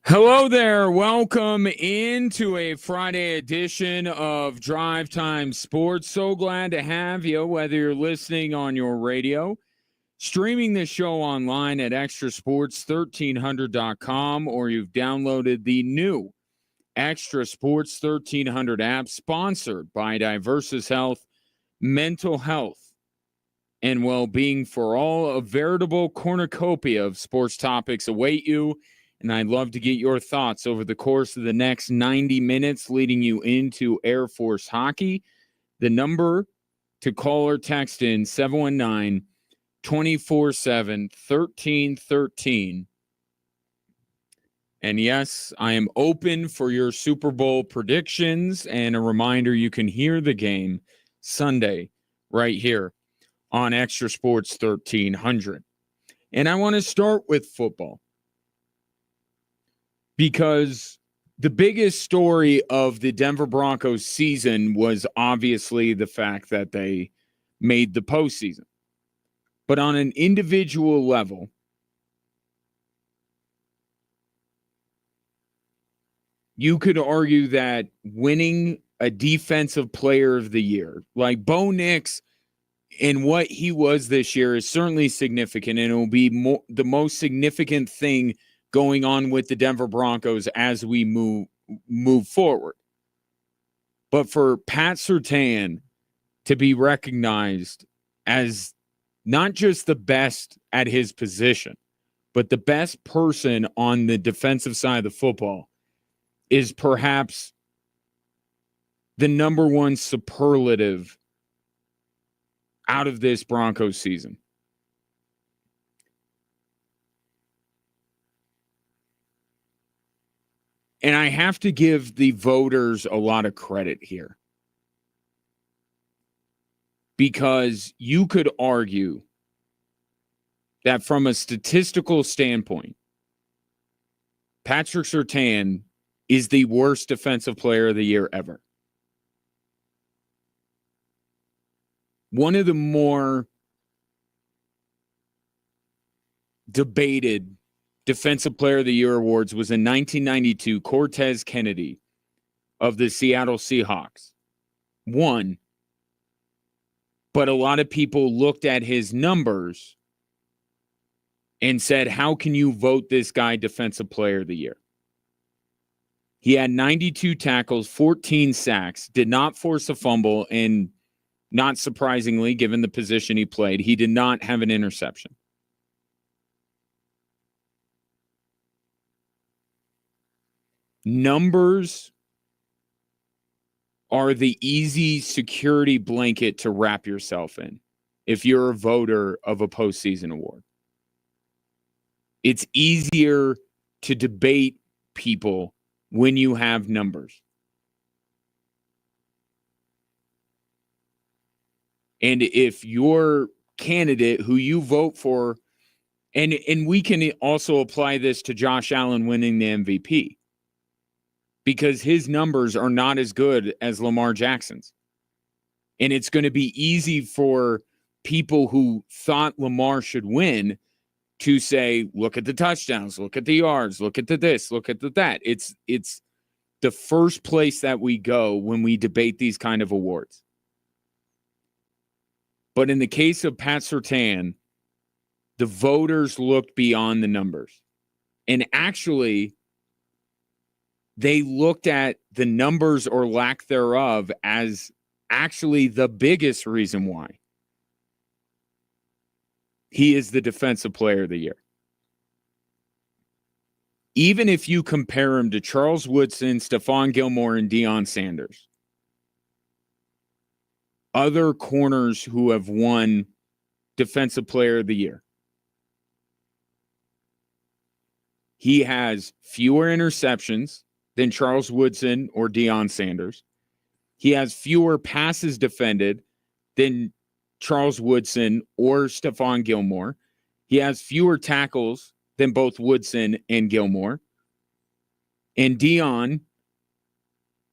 Hello there. Welcome into a Friday edition of Drive Time Sports. So glad to have you, whether you're listening on your radio, streaming the show online at extrasports1300.com, or you've downloaded the new Extra Sports 1300 app, sponsored by Diversus Health, mental health, and well-being for all. A veritable cornucopia of sports topics await you. And I'd love to get your thoughts over the course of the next 90 minutes leading you into Air Force hockey. The number to call or text in, 719-247-1313. And yes, I am open for your Super Bowl predictions. And a reminder, you can hear the game Sunday right here on Extra Sports 1300. And I want to start with football, because the biggest story of the Denver Broncos season was obviously the fact that they made the postseason. But on an individual level, you could argue that winning a defensive player of the year, like Bo Nix and what he was this year, is certainly significant, and it will be the most significant thing going on with the Denver Broncos as we move forward. But for Pat Surtain to be recognized as not just the best at his position, but the best person on the defensive side of the football is perhaps the number one superlative out of this Broncos season. And I have to give the voters a lot of credit here, because you could argue that from a statistical standpoint, Patrick Surtain is the worst defensive player of the year ever. One of the more debated Defensive Player of the Year awards was in 1992. Cortez Kennedy of the Seattle Seahawks won, but a lot of people looked at his numbers and said, how can you vote this guy Defensive Player of the Year? He had 92 tackles, 14 sacks, did not force a fumble, and not surprisingly, given the position he played, he did not have an interception. Numbers are the easy security blanket to wrap yourself in if you're a voter of a postseason award. It's easier to debate people when you have numbers. And if your candidate who you vote for, and we can also apply this to Josh Allen winning the MVP, because his numbers are not as good as Lamar Jackson's. And it's going to be easy for people who thought Lamar should win to say, look at the touchdowns, look at the yards, look at the this, look at the that. It's the first place that we go when we debate these kind of awards. But in the case of Pat Surtain, the voters looked beyond the numbers. And actually, they looked at the numbers or lack thereof as actually the biggest reason why he is the Defensive Player of the Year. Even if you compare him to Charles Woodson, Stephon Gilmore, and Deion Sanders, other corners who have won Defensive Player of the Year, he has fewer interceptions than Charles Woodson or Deion Sanders. He has fewer passes defended than Charles Woodson or Stephon Gilmore. He has fewer tackles than both Woodson and Gilmore. And Deion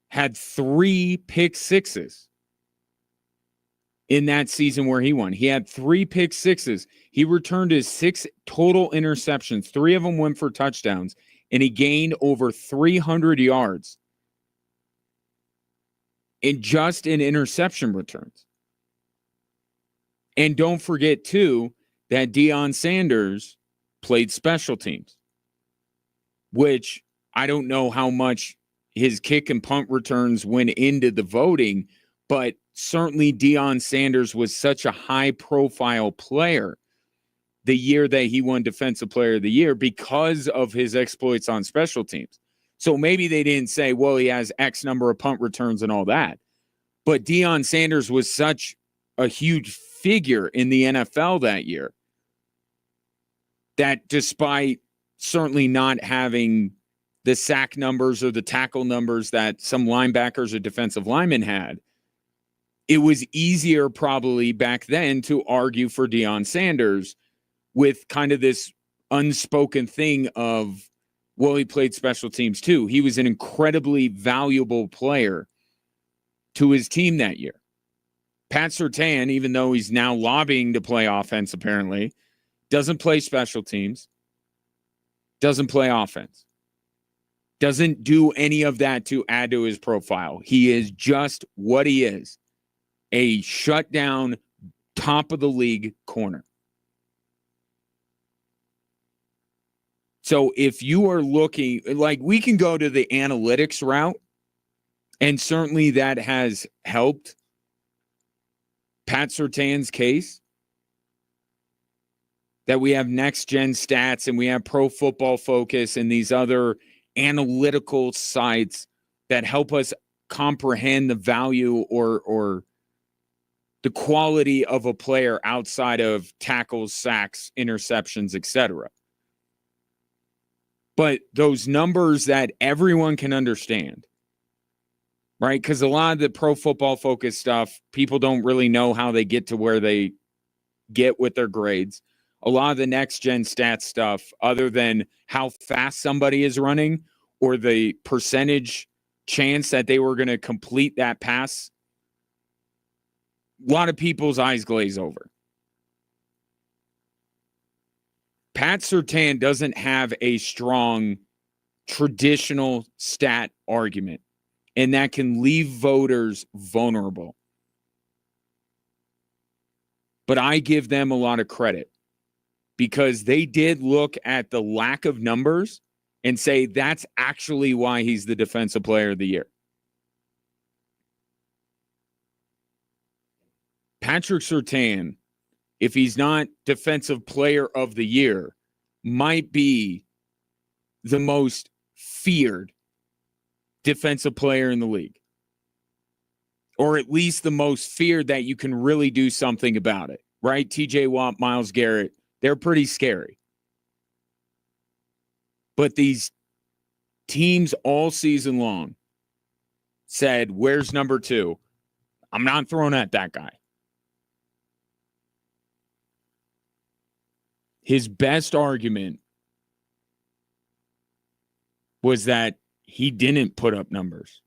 had 3 pick sixes in that season where he won. He had 3 pick sixes. He returned his 6 total interceptions. 3 of them went for touchdowns. and he gained over 300 yards in interception returns. And don't forget, too, that Deion Sanders played special teams, which I don't know how much his kick and punt returns went into the voting, but certainly Deion Sanders was such a high-profile player the year that he won Defensive Player of the Year because of his exploits on special teams. So maybe they didn't say, well, he has X number of punt returns and all that. But Deion Sanders was such a huge figure in the NFL that year that despite certainly not having the sack numbers or the tackle numbers that some linebackers or defensive linemen had, it was easier probably back then to argue for Deion Sanders with kind of this unspoken thing of, well, he played special teams too. He was an incredibly valuable player to his team that year. Pat Surtain, even though he's now lobbying to play offense, apparently, doesn't play special teams, doesn't play offense, doesn't do any of that to add to his profile. He is just what he is, a shutdown, top of the league corner. So if you are looking, like, we can go to the analytics route, and certainly that has helped Pat Surtain's case, that we have Next Gen Stats and we have Pro Football Focus and these other analytical sites that help us comprehend the value or the quality of a player outside of tackles, sacks, interceptions, etc. But those numbers that everyone can understand, right? Because a lot of the Pro Football Focus stuff, people don't really know how they get to where they get with their grades. A lot of the Next Gen Stats stuff, other than how fast somebody is running or the percentage chance that they were going to complete that pass, a lot of people's eyes glaze over. Pat Surtain doesn't have a strong traditional stat argument, and that can leave voters vulnerable. But I give them a lot of credit because they did look at the lack of numbers and say that's actually why he's the Defensive Player of the Year. Patrick Surtain, if he's not Defensive Player of the Year, might be the most feared defensive player in the league. Or at least the most feared that you can really do something about it, right? TJ Watt, Myles Garrett, they're pretty scary. But these teams all season long said, where's number 2? I'm not throwing at that guy. His best argument was that he didn't put up numbers.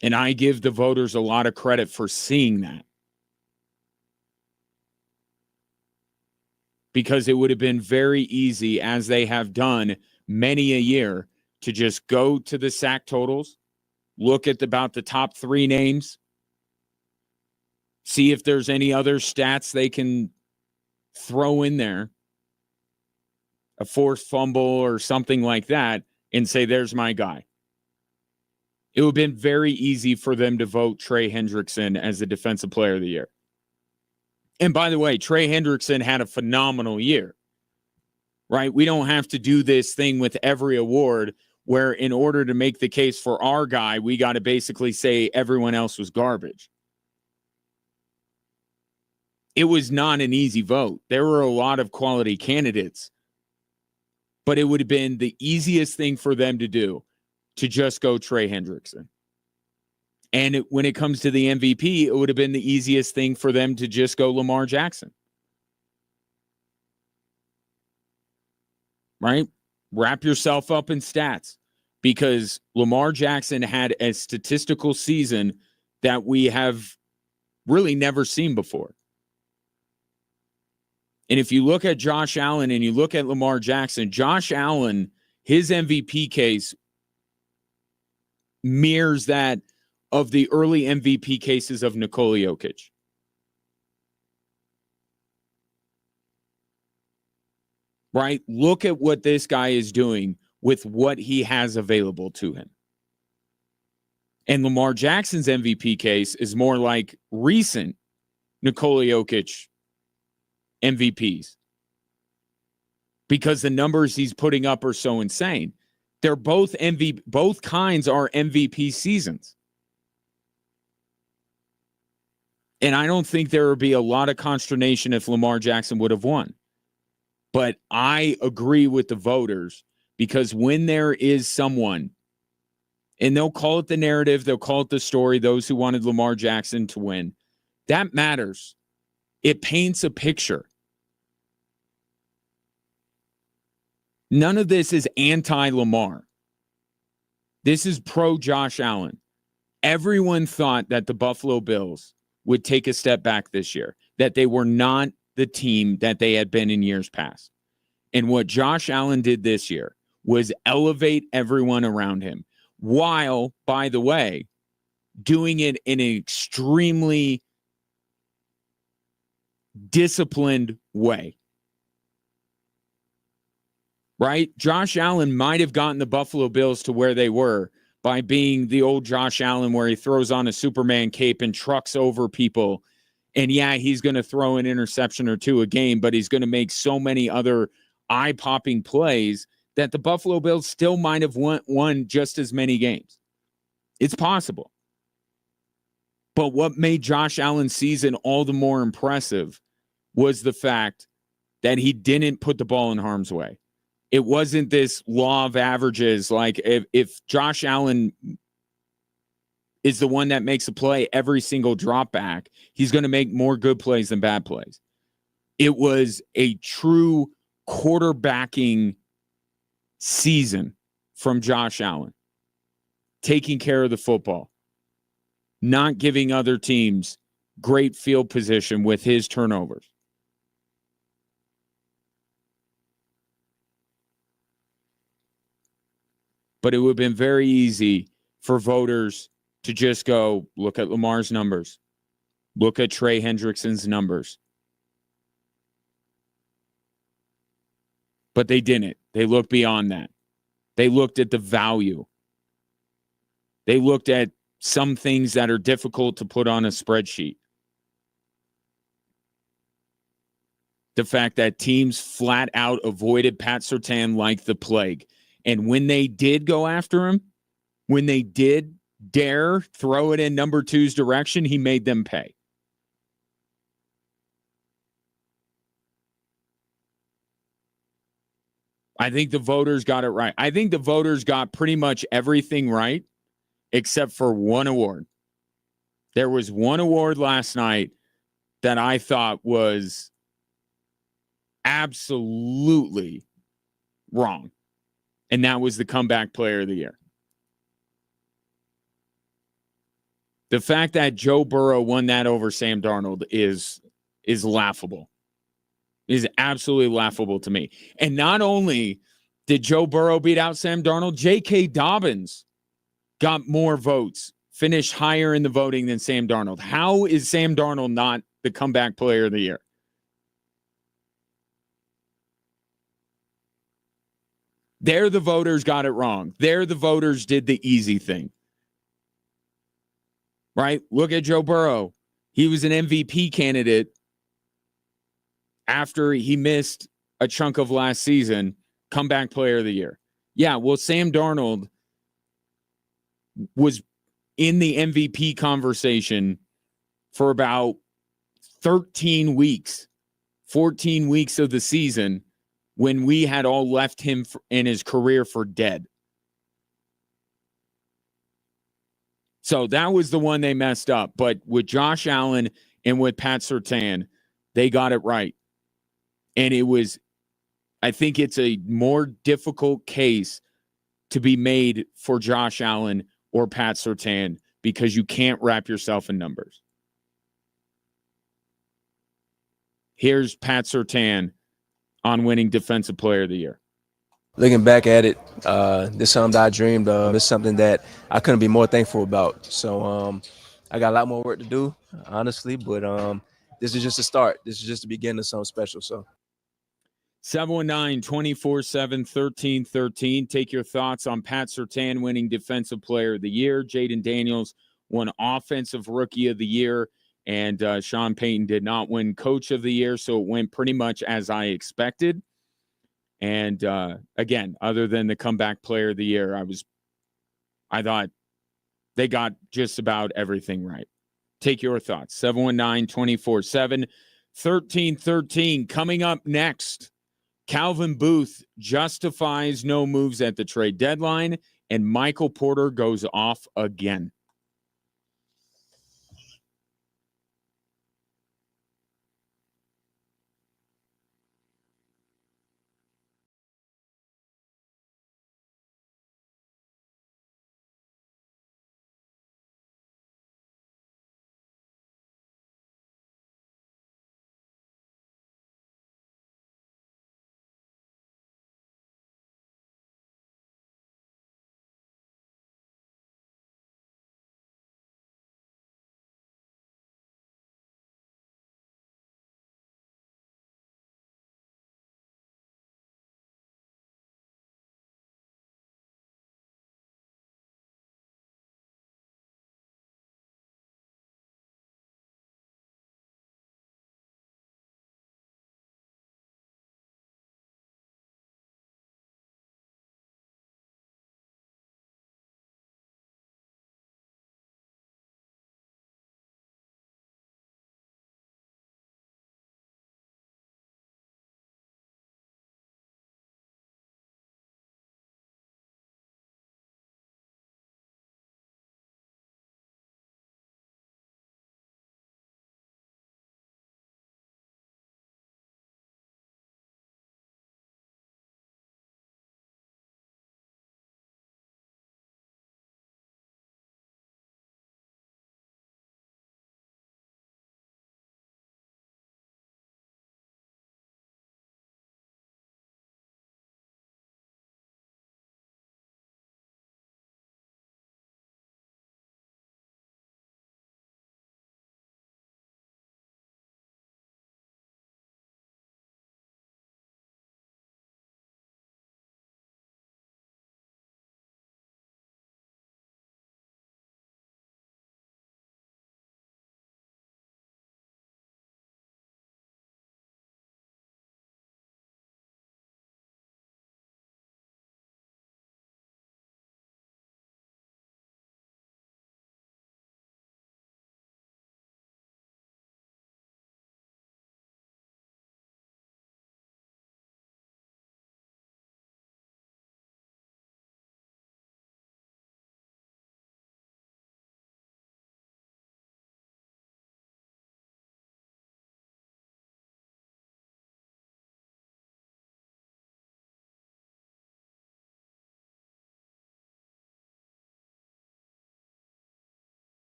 And I give the voters a lot of credit for seeing that. Because it would have been very easy, as they have done many a year, to just go to the sack totals, look at about the top 3 names, see if there's any other stats they can throw in there, a forced fumble or something like that, and say, there's my guy. It would have been very easy for them to vote Trey Hendrickson as the Defensive Player of the Year. And by the way, Trey Hendrickson had a phenomenal year, right? We don't have to do this thing with every award where in order to make the case for our guy, we got to basically say everyone else was garbage. It was not an easy vote. There were a lot of quality candidates, but it would have been the easiest thing for them to do to just go Trey Hendrickson. And when it comes to the MVP, it would have been the easiest thing for them to just go Lamar Jackson. Right? Wrap yourself up in stats because Lamar Jackson had a statistical season that we have really never seen before. And if you look at Josh Allen and you look at Lamar Jackson, Josh Allen, his MVP case mirrors that of the early MVP cases of Nikola Jokic. Right? Look at what this guy is doing with what he has available to him. And Lamar Jackson's MVP case is more like recent Nikola Jokic MVPs, because the numbers he's putting up are so insane. They're both both kinds are MVP seasons. And I don't think there would be a lot of consternation if Lamar Jackson would have won. But I agree with the voters, because when there is someone, and they'll call it the narrative, they'll call it the story, those who wanted Lamar Jackson to win, that matters. It paints a picture. None of this is anti-Lamar. This is pro-Josh Allen. Everyone thought that the Buffalo Bills would take a step back this year, that they were not the team that they had been in years past. And what Josh Allen did this year was elevate everyone around him, while, by the way, doing it in an extremely disciplined way. Right? Josh Allen might have gotten the Buffalo Bills to where they were by being the old Josh Allen, where he throws on a Superman cape and trucks over people. And yeah, he's going to throw an interception or two a game, but he's going to make so many other eye-popping plays that the Buffalo Bills still might have won just as many games. It's possible. But what made Josh Allen's season all the more impressive was the fact that he didn't put the ball in harm's way. It wasn't this law of averages. Like if Josh Allen is the one that makes a play every single drop back, he's going to make more good plays than bad plays. It was a true quarterbacking season from Josh Allen, taking care of the football, not giving other teams great field position with his turnovers. But it would have been very easy for voters to just go, look at Lamar's numbers. Look at Trey Hendrickson's numbers. But they didn't. They looked beyond that. They looked at the value. They looked at some things that are difficult to put on a spreadsheet. The fact that teams flat out avoided Pat Surtain like the plague. And when they did go after him, when they did dare throw it in number two's direction, he made them pay. I think the voters got it right. I think the voters got pretty much everything right except for one award. There was one award last night that I thought was absolutely wrong. And that was the comeback player of the year. The fact that Joe Burrow won that over Sam Darnold is laughable. Is absolutely laughable to me. And not only did Joe Burrow beat out Sam Darnold, J.K. Dobbins got more votes, finished higher in the voting than Sam Darnold. How is Sam Darnold not the comeback player of the year? There, the voters got it wrong. There, the voters did the easy thing. Right? Look at Joe Burrow. He was an MVP candidate after he missed a chunk of last season, comeback player of the year. Yeah, well, Sam Darnold was in the MVP conversation for about 13 weeks, 14 weeks of the season, when we had all left him in his career for dead. So that was the one they messed up. But with Josh Allen and with Pat Surtain, they got it right. And it was, I think it's a more difficult case to be made for Josh Allen or Pat Surtain because you can't wrap yourself in numbers. Here's Pat Surtain on winning Defensive Player of the Year. Looking back at it, this is something that I dreamed of. It's something that I couldn't be more thankful about. So I got a lot more work to do, honestly, but this is just a start. This is just the beginning of something special. So 719-247-1313. Take your thoughts on Pat Surtain winning Defensive Player of the Year. Jaden Daniels won Offensive Rookie of the Year, and Sean Payton did not win Coach of the Year, so it went pretty much as I expected. And again, other than the Comeback Player of the Year, I thought they got just about everything right. Take your thoughts. 719-247-1313. Coming up next, Calvin Booth justifies no moves at the trade deadline, and Michael Porter goes off again.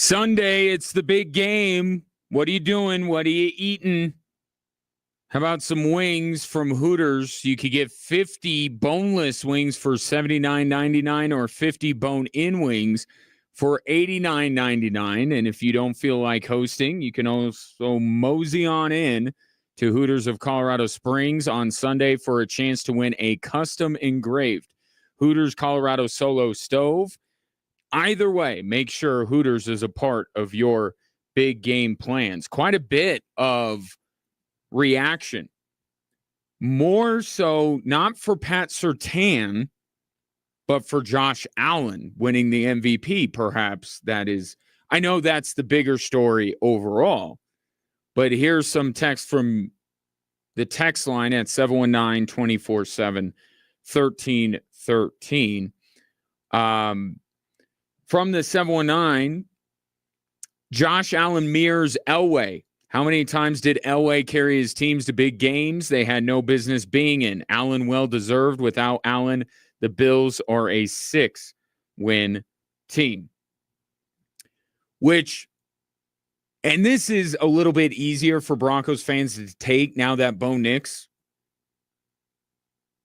Sunday, it's the big game. What are you doing? What are you eating? How about some wings from Hooters? You could get 50 boneless wings for $79.99 or 50 bone-in wings for $89.99. And if you don't feel like hosting, you can also mosey on in to Hooters of Colorado Springs on Sunday for a chance to win a custom engraved Hooters Colorado Solo Stove. Either way, make sure Hooters is a part of your big game plans. Quite a bit of reaction. More so, not for Pat Surtain, but for Josh Allen winning the MVP, perhaps. That is, I know that's the bigger story overall, but here's some text from the text line at 719-247-1313. From the 719, Josh Allen mirrors Elway. How many times did Elway carry his teams to big games they had no business being in? Allen well-deserved. Without Allen, the Bills are a 6-win team. Which, and this is a little bit easier for Broncos fans to take now that Bo Nix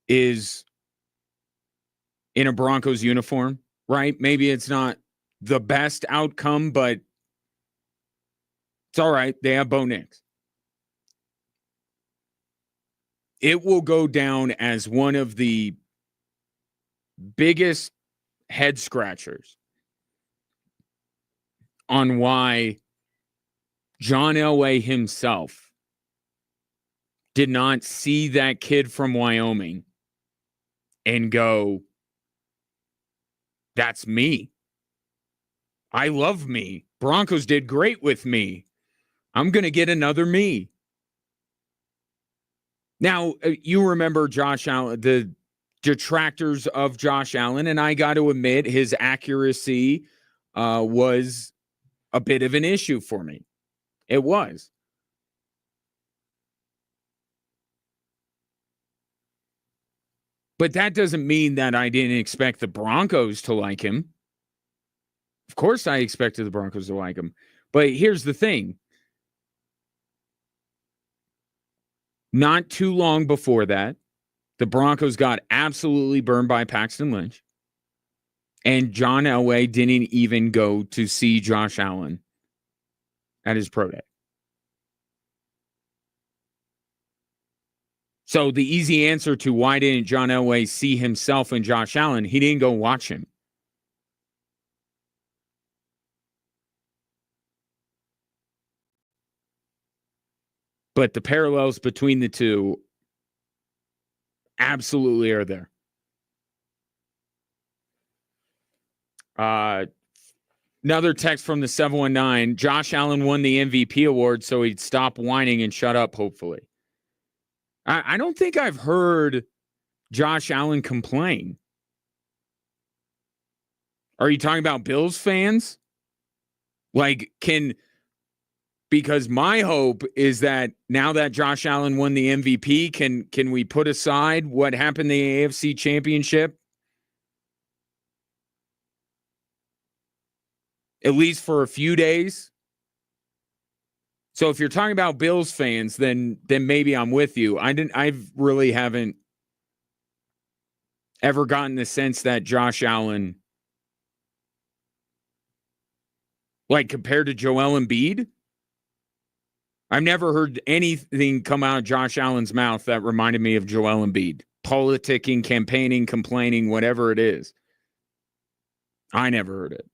is in a Broncos uniform, right? Maybe it's not the best outcome, but it's all right. They have Bo Nix. It will go down as one of the biggest head scratchers on why John Elway himself did not see that kid from Wyoming and go, that's me. I love me. Broncos did great with me. I'm going to get another me. Now, you remember Josh Allen, the detractors of Josh Allen, and I got to admit his accuracy was a bit of an issue for me. It was. But that doesn't mean that I didn't expect the Broncos to like him. Of course I expected the Broncos to like him. But here's the thing. Not too long before that, the Broncos got absolutely burned by Paxton Lynch. And John Elway didn't even go to see Josh Allen at his pro day. So the easy answer to why didn't John Elway see himself in Josh Allen, he didn't go watch him. But the parallels between the two absolutely are there. Another text from the 719. Josh Allen won the MVP award, so he'd stop whining and shut up, hopefully. I don't think I've heard Josh Allen complain. Are you talking about Bills fans? Because my hope is that now that Josh Allen won the MVP, can we put aside what happened in the AFC Championship? At least for a few days. So if you're talking about Bills fans, then maybe I'm with you. I really haven't ever gotten the sense that Josh Allen, like compared to Joel Embiid, I've never heard anything come out of Josh Allen's mouth that reminded me of Joel Embiid. Politicking, campaigning, complaining, whatever it is. I never heard it.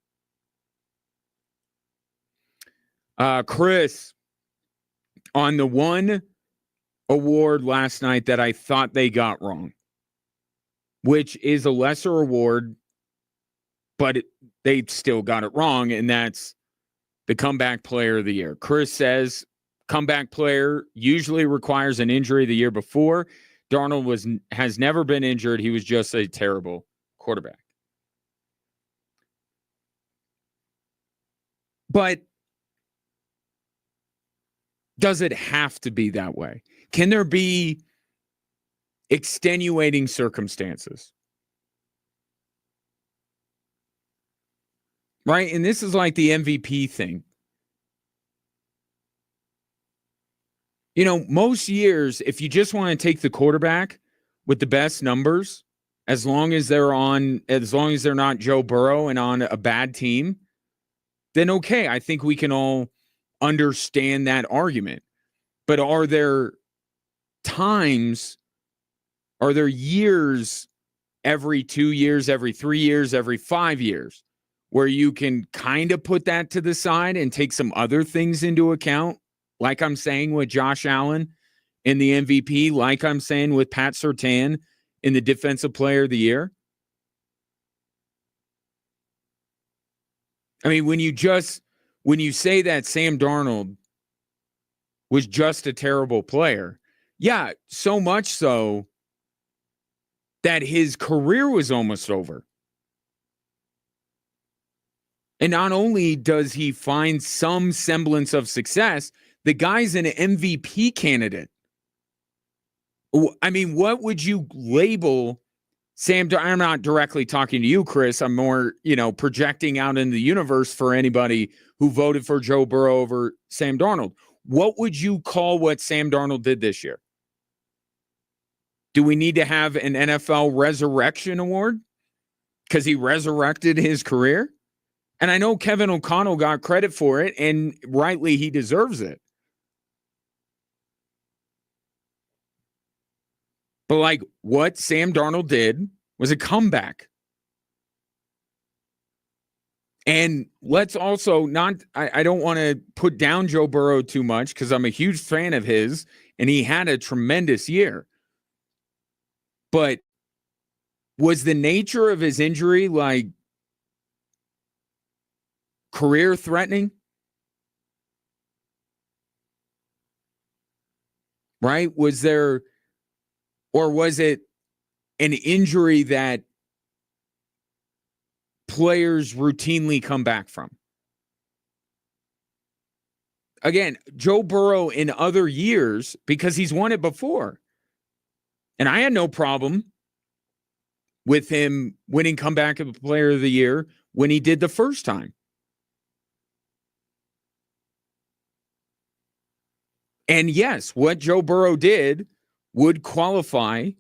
Chris, on the one award last night that I thought they got wrong, which is a lesser award, but they still got it wrong, and that's the comeback player of the year. Chris says comeback player usually requires an injury the year before. Darnold has never been injured. He was just a terrible quarterback. But does it have to be that way? Can there be extenuating circumstances? right? And this is like the MVP thing. You know, most years, if you just want to take the quarterback with the best numbers, as long as they're not Joe Burrow and on a bad team, then okay, I think we can all understand that argument. But are there years every 2 years, every 3 years, every 5 years where you can kind of put that to the side and take some other things into account? Like I'm saying with Josh Allen in the MVP, like I'm saying with Pat Surtain in the Defensive Player of the Year. I mean, when you say that Sam Darnold was just a terrible player, yeah, so much so that his career was almost over. And not only does he find some semblance of success, the guy's an MVP candidate. I mean, what would you label Sam? I'm not directly talking to you, Chris. I'm more, projecting out in the universe for anybody who voted for Joe Burrow over Sam Darnold. What would you call what Sam Darnold did this year? Do we need to have an NFL Resurrection Award because he resurrected his career? And I know Kevin O'Connell got credit for it, and rightly he deserves it. But like what Sam Darnold did was a comeback. And let's also I don't want to put down Joe Burrow too much because I'm a huge fan of his, and he had a tremendous year. But was the nature of his injury like career threatening? Right? Was it an injury that players routinely come back from? Again, Joe Burrow in other years, because he's won it before. And I had no problem with him winning comeback of player of the year when he did the first time. And yes, what Joe Burrow did would qualify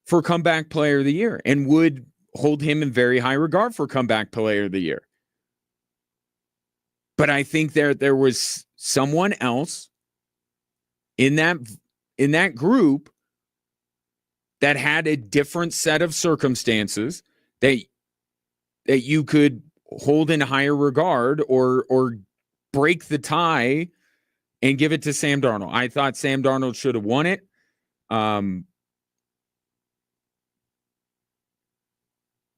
for comeback player of the year and would hold him in very high regard for comeback player of the year. But I think there was someone else in that group that had a different set of circumstances that you could hold in higher regard or break the tie and give it to Sam Darnold. I thought Sam Darnold should have won it.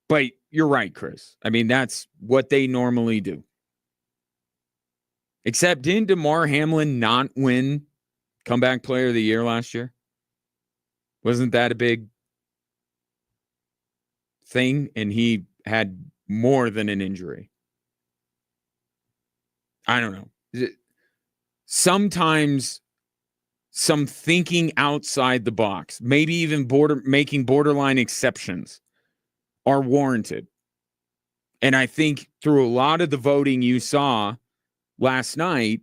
But you're right, Chris. I mean, that's what they normally do. Except didn't DeMar Hamlin not win comeback player of the year last year? Wasn't that a big thing? And he had more than an injury. I don't know. Sometimes some thinking outside the box, maybe even making borderline exceptions, are warranted. And I think through a lot of the voting you saw last night,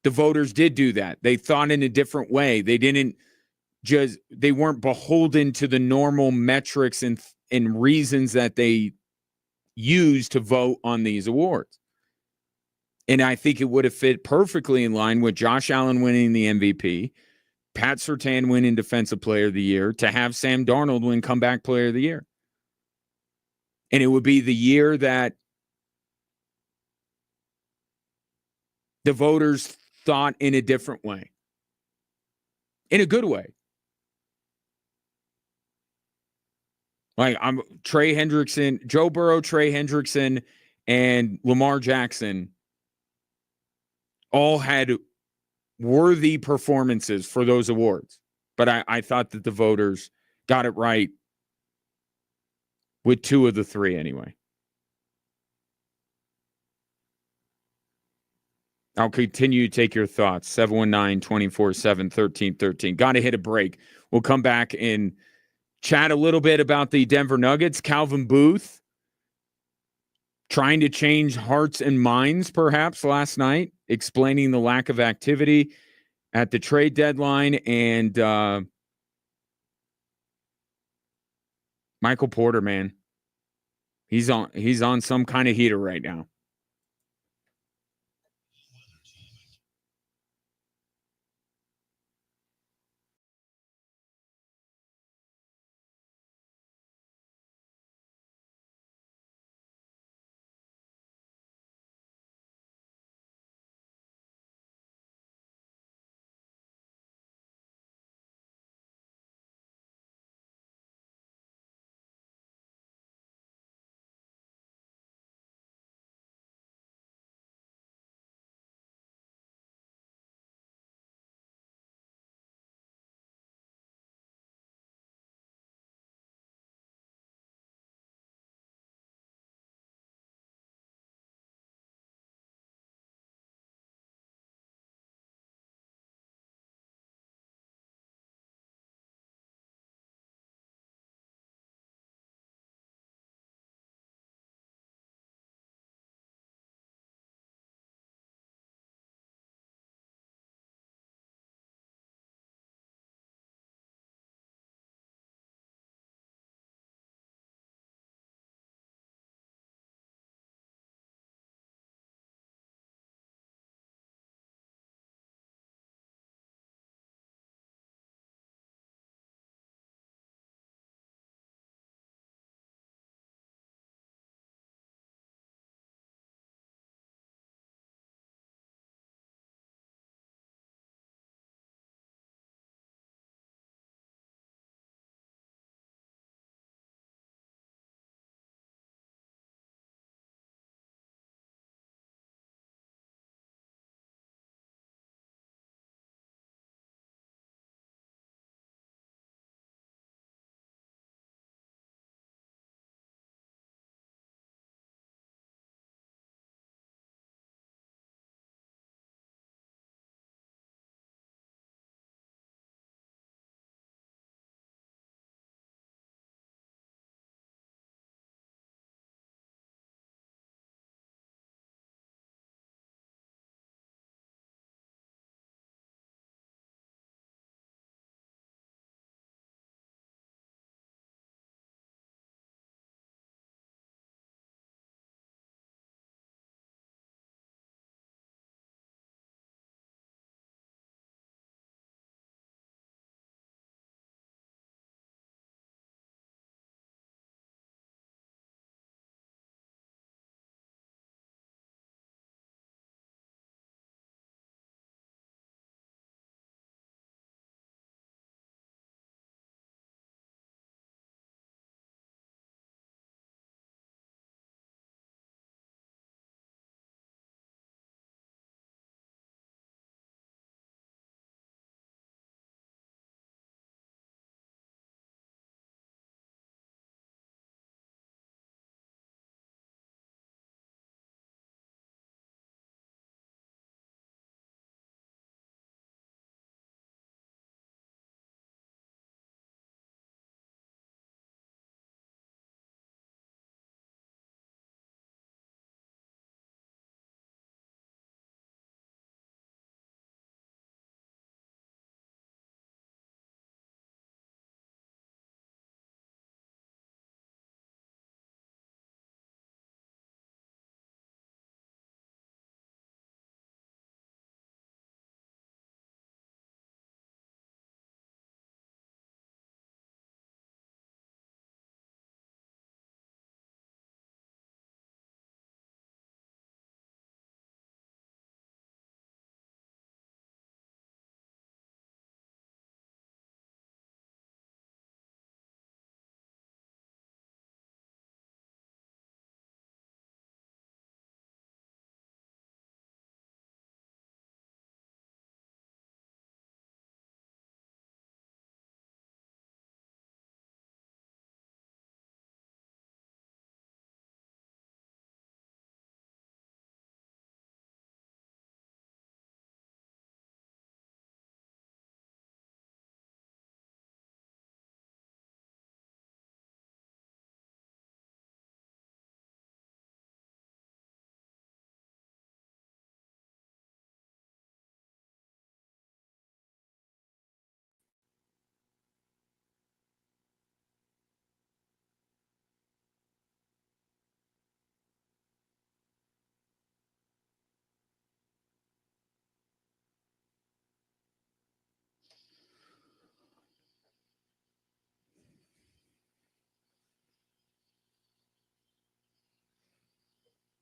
the voters did do that. They thought in a different way. They weren't beholden to the normal metrics and reasons that they use to vote on these awards. And I think it would have fit perfectly in line with Josh Allen winning the MVP, Pat Surtain winning Defensive Player of the Year, to have Sam Darnold win Comeback Player of the Year. And it would be the year that the voters thought in a different way, in a good way. Like Trey Hendrickson, Joe Burrow, Trey Hendrickson, and Lamar Jackson all had worthy performances for those awards. But I thought that the voters got it right with two of the three anyway. I'll continue to take your thoughts. 719-247-1313. Got to hit a break. We'll come back and chat a little bit about the Denver Nuggets. Calvin Booth trying to change hearts and minds perhaps last night, explaining the lack of activity at the trade deadline. And Michael Porter, man, he's on some kind of heater right now.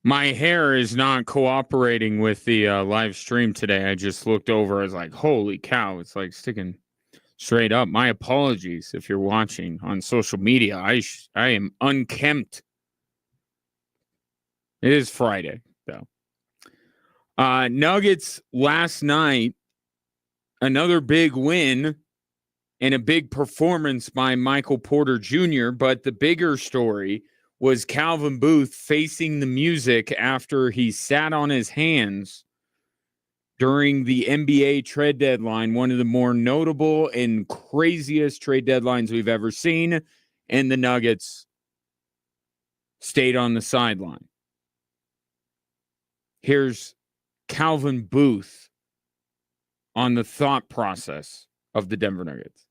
My hair is not cooperating with the live stream today. I just looked over. I was like, holy cow. It's like sticking straight up. My apologies if you're watching on social media. I am unkempt. It is Friday, though. Nuggets last night, another big win and a big performance by Michael Porter Jr., but the bigger story was Calvin Booth facing the music after he sat on his hands during the NBA trade deadline, one of the more notable and craziest trade deadlines we've ever seen, and the Nuggets stayed on the sideline. Here's Calvin Booth on the thought process of the Denver Nuggets.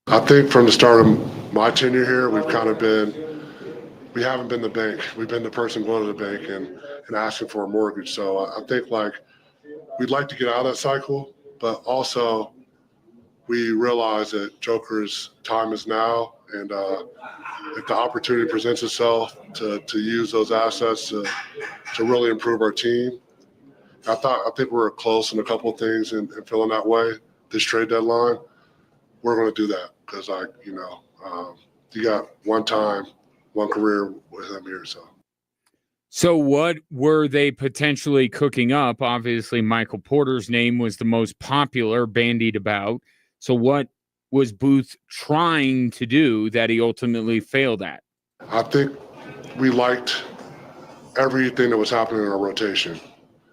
I think from the start of my tenure here, we haven't been the bank. We've been the person going to the bank and asking for a mortgage. So I think we'd like to get out of that cycle, but also we realize that Joker's time is now. And if the opportunity presents itself to use those assets to really improve our team, I think we're close in a couple of things and feeling that way this trade deadline. We're going to do that because you got one time, one career with him here. So what were they potentially cooking up? Obviously, Michael Porter's name was the most popular, bandied about. So what was Booth trying to do that he ultimately failed at? I think we liked everything that was happening in our rotation.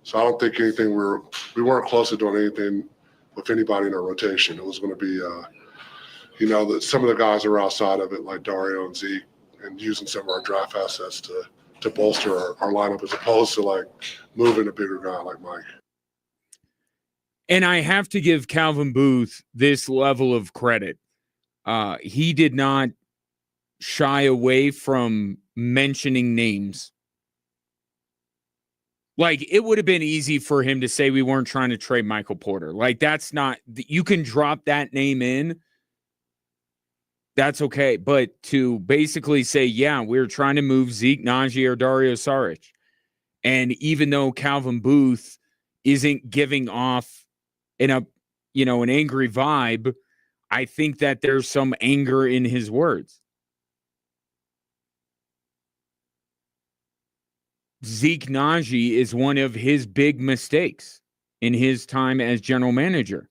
So I don't think we weren't close to doing anything with anybody in our rotation. It was going to be, some of the guys are outside of it, like Dario and Zeke, and using some of our draft assets to bolster our lineup as opposed to moving a bigger guy like Mike. And I have to give Calvin Booth this level of credit. He did not shy away from mentioning names. It would have been easy for him to say we weren't trying to trade Michael Porter. That's not, you can drop that name in. That's okay. But to basically say, yeah, we're trying to move Zeke Naji or Dario Saric. And even though Calvin Booth isn't giving off an angry vibe, I think that there's some anger in his words. Zeke Naji is one of his big mistakes in his time as general manager.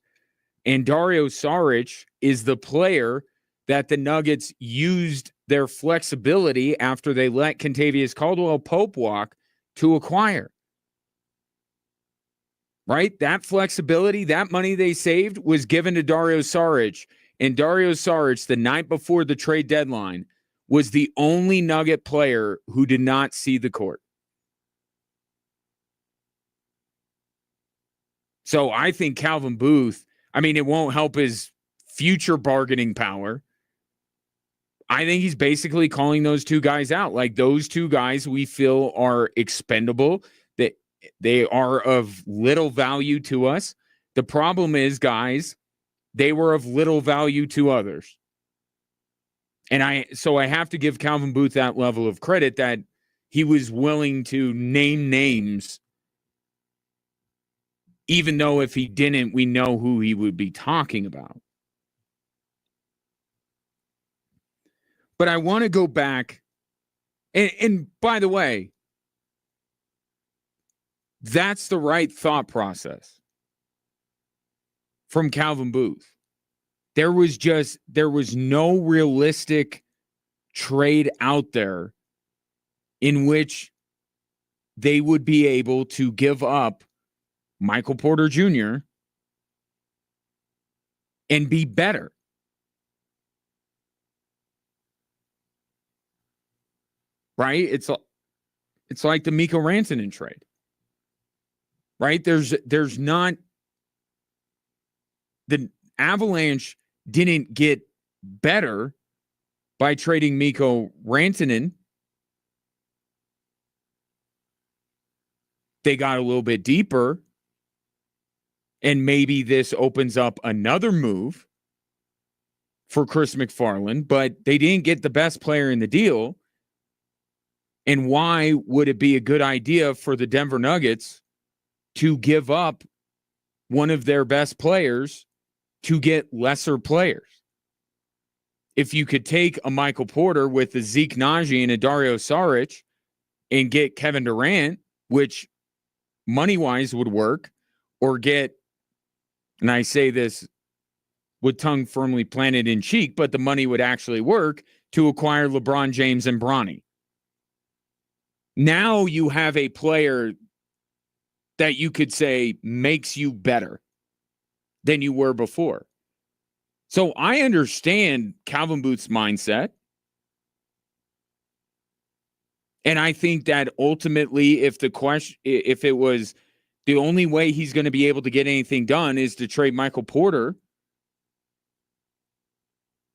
And Dario Saric is the player that the Nuggets used their flexibility after they let Kentavious Caldwell-Pope walk to acquire. Right? That flexibility, that money they saved was given to Dario Saric. And Dario Saric, the night before the trade deadline, was the only Nugget player who did not see the court. So I think Calvin Booth, it won't help his future bargaining power. I think he's basically calling those two guys out. Those two guys we feel are expendable, that they are of little value to us. The problem is, guys, they were of little value to others. And I have to give Calvin Booth that level of credit that he was willing to name names, even though if he didn't, we know who he would be talking about. But I want to go back, and by the way, that's the right thought process from Calvin Booth. There was no realistic trade out there in which they would be able to give up Michael Porter Jr. and be better. Right? It's like the Mikko Rantanen trade. Right? There's not, the Avalanche didn't get better by trading Mikko Rantanen. They got a little bit deeper, and maybe this opens up another move for Chris McFarland, but they didn't get the best player in the deal. And why would it be a good idea for the Denver Nuggets to give up one of their best players to get lesser players? If you could take a Michael Porter with a Zeke Naji and a Dario Saric and get Kevin Durant, which money-wise would work, or get, and I say this with tongue firmly planted in cheek, but the money would actually work to acquire LeBron James and Bronny. Now you have a player that you could say makes you better than you were before. So I understand Calvin Booth's mindset. And I think that ultimately, if it was the only way he's going to be able to get anything done is to trade Michael Porter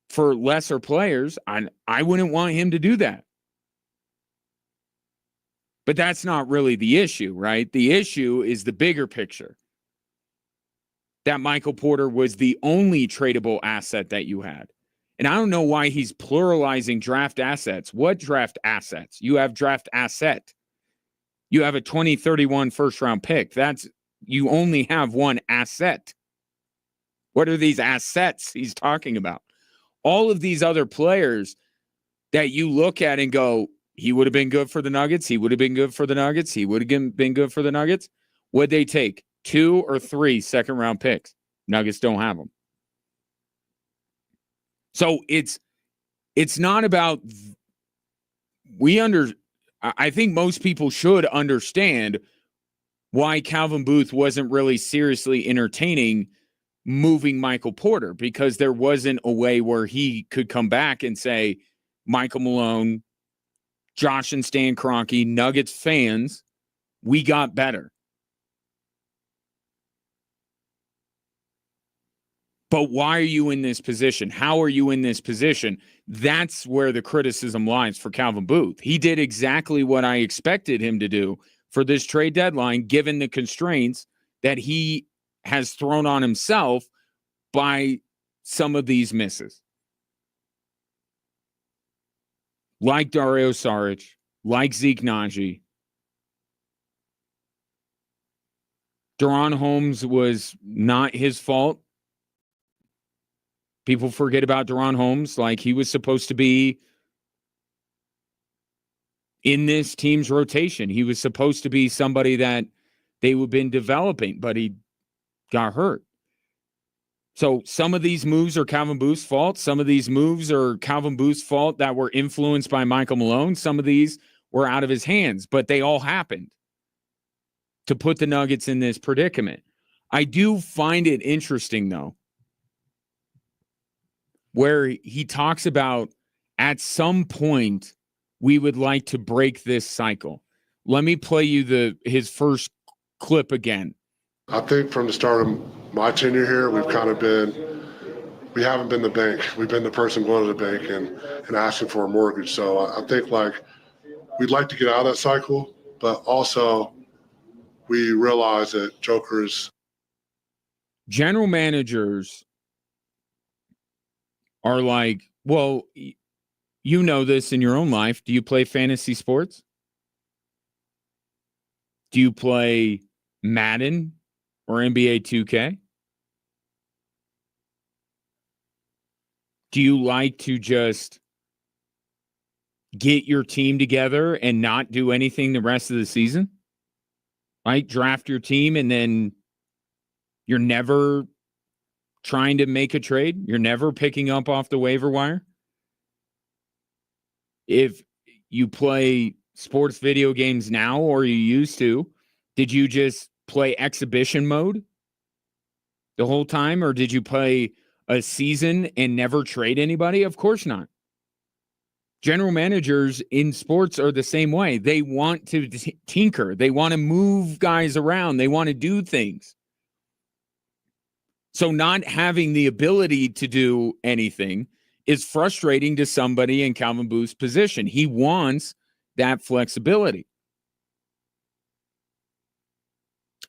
for lesser players, I wouldn't want him to do that. But that's not really the issue, right? The issue is the bigger picture. That Michael Porter was the only tradable asset that you had. And I don't know why he's pluralizing draft assets. What draft assets? You have draft asset. You have a 2031 first-round pick. You only have one asset. What are these assets he's talking about? All of these other players that you look at and go, he would have been good for the Nuggets. He would have been good for the Nuggets. He would have been good for the Nuggets. What'd they take? 2 or 3 second-round picks. Nuggets don't have them. So it's not about I think most people should understand why Calvin Booth wasn't really seriously entertaining moving Michael Porter, because there wasn't a way where he could come back and say, Michael Malone, Josh and Stan Kroenke, Nuggets fans, we got better. But why are you in this position? How are you in this position? That's where the criticism lies for Calvin Booth. He did exactly what I expected him to do for this trade deadline, given the constraints that he has thrown on himself by some of these misses. Like Dario Saric, like Zeke Naji. Deron Holmes was not his fault. People forget about Deron Holmes. Like, he was supposed to be in this team's rotation. He was supposed to be somebody that they would have been developing, but he got hurt. So some of these moves are Calvin Booth's fault. Some of these moves are Calvin Booth's fault that were influenced by Michael Malone. Some of these were out of his hands, but they all happened to put the Nuggets in this predicament. I do find it interesting, though, where he talks about at some point we would like to break this cycle. Let me play you his first clip again. I think from the start of my tenure here, we haven't been the bank. We've been the person going to the bank and asking for a mortgage. So I think we'd like to get out of that cycle, but also we realize that general managers are like, well, you know this in your own life. Do you play fantasy sports? Do you play Madden or NBA 2K? Do you like to just get your team together and not do anything the rest of the season? Right? Draft your team and then you're never trying to make a trade? You're never picking up off the waiver wire? If you play sports video games now, or you used to, did you just play exhibition mode the whole time, or did you play a season and never trade anybody? Of course not. General managers in sports are the same way. They want to tinker. They want to move guys around. They want to do things. So not having the ability to do anything is frustrating to somebody in Calvin Booth's position. He wants that flexibility.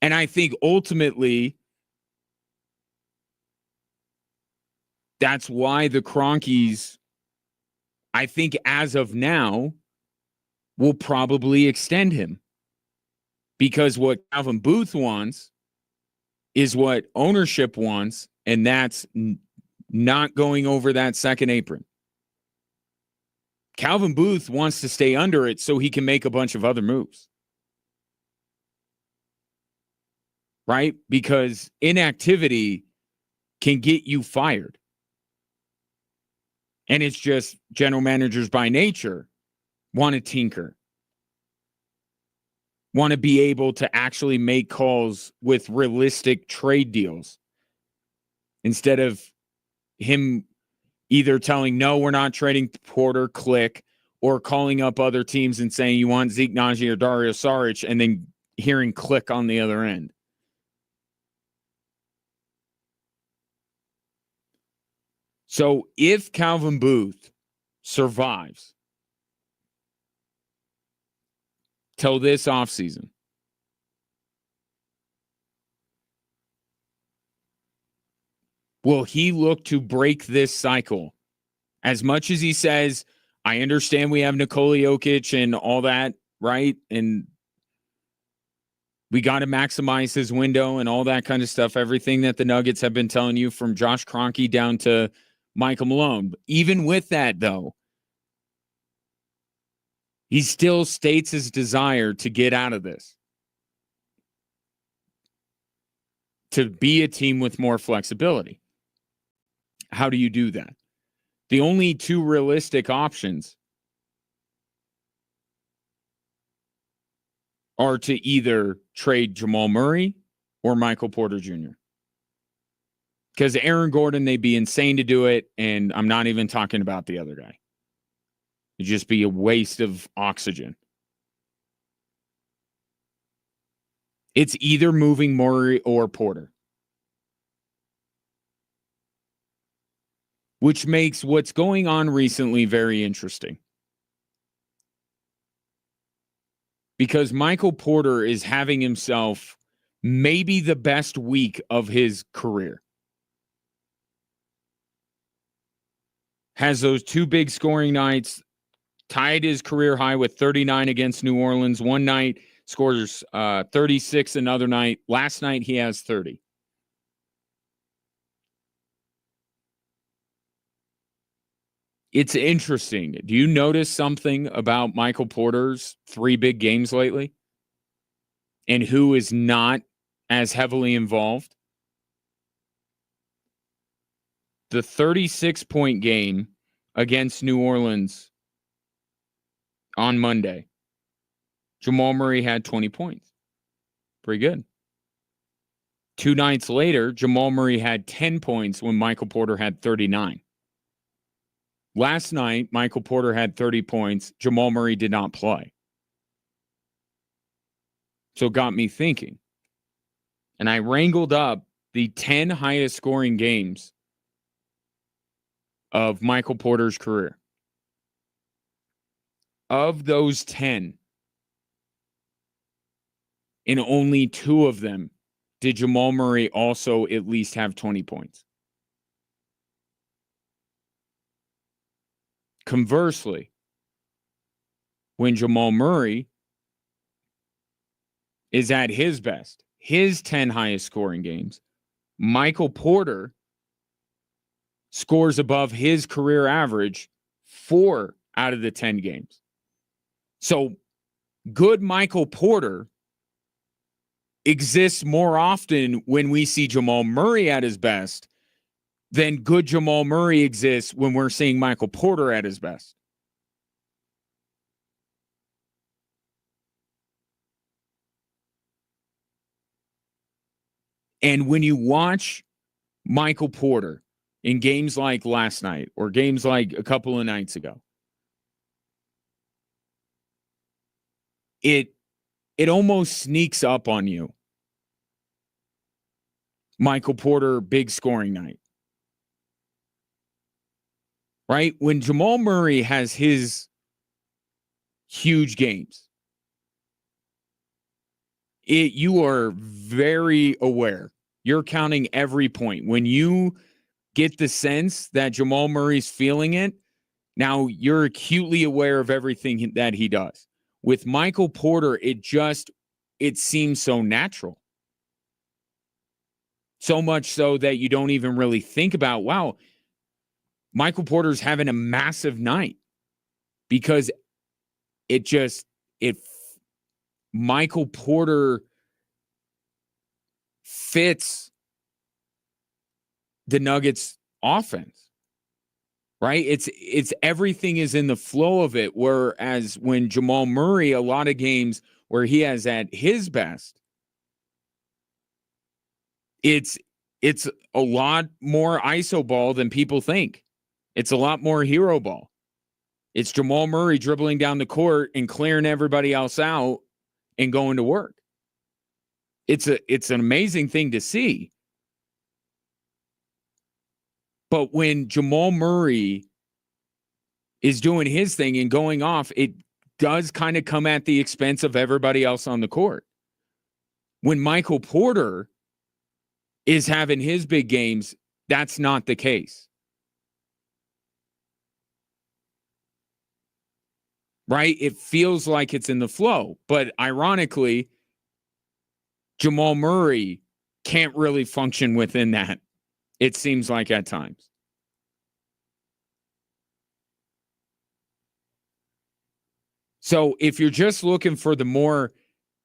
And I think ultimately that's why the Kroenkes, I think as of now, will probably extend him, because what Calvin Booth wants is what ownership wants, and that's not going over that second apron. Calvin Booth wants to stay under it so he can make a bunch of other moves. Right? Because inactivity can get you fired. And it's just general managers by nature want to tinker, want to be able to actually make calls with realistic trade deals instead of him either telling, no, we're not trading Porter, click, or calling up other teams and saying you want Zeke Naji or Dario Saric, and then hearing click on the other end. So if Calvin Booth survives till this offseason, will he look to break this cycle? As much as he says, I understand we have Nikola Jokic and all that, right? And we got to maximize his window and all that kind of stuff. Everything that the Nuggets have been telling you, from Josh Kroenke down to Michael Malone. Even with that, though, he still states his desire to get out of this, to be a team with more flexibility. How do you do that? The only two realistic options are to either trade Jamal Murray or Michael Porter Jr. Because Aaron Gordon, they'd be insane to do it, and I'm not even talking about the other guy. It'd just be a waste of oxygen. It's either moving Murray or Porter, which makes what's going on recently very interesting. Because Michael Porter is having himself maybe the best week of his career. Has those two big scoring nights, tied his career high with 39 against New Orleans. One night scores 36, another night. Last night he has 30. It's interesting. Do you notice something about Michael Porter's 3 big games lately? And who is not as heavily involved? The 36-point game against New Orleans on Monday, Jamal Murray had 20 points. Pretty good. 2 nights later, Jamal Murray had 10 points when Michael Porter had 39. Last night, Michael Porter had 30 points. Jamal Murray did not play. So it got me thinking. And I wrangled up the 10 highest scoring games of Michael Porter's career. Of those 10, in only 2 of them did Jamal Murray also at least have 20 points. Conversely, when Jamal Murray is at his best, his 10 highest scoring games, Michael Porter scores above his career average 4 out of the 10 games. So good Michael Porter exists more often when we see Jamal Murray at his best than good Jamal Murray exists when we're seeing Michael Porter at his best. And when you watch Michael Porter in games like last night or games like a couple of nights ago, it almost sneaks up on you. Michael Porter, big scoring night. Right? When Jamal Murray has his huge games, you are very aware. You're counting every point. When you get the sense that Jamal Murray's feeling it, now you're acutely aware of everything that he does. With Michael Porter, it seems so natural. So much so that you don't even really think about, wow, Michael Porter's having a massive night, because Michael Porter fits the Nuggets offense, right? It's everything is in the flow of it. Whereas when Jamal Murray, a lot of games where he has at his best, it's a lot more ISO ball than people think. It's a lot more hero ball. It's Jamal Murray dribbling down the court and clearing everybody else out and going to work. It's an amazing thing to see. But when Jamal Murray is doing his thing and going off, it does kind of come at the expense of everybody else on the court. When Michael Porter is having his big games, that's not the case. Right? It feels like it's in the flow. But ironically, Jamal Murray can't really function within that, it seems like at times. So if you're just looking for the more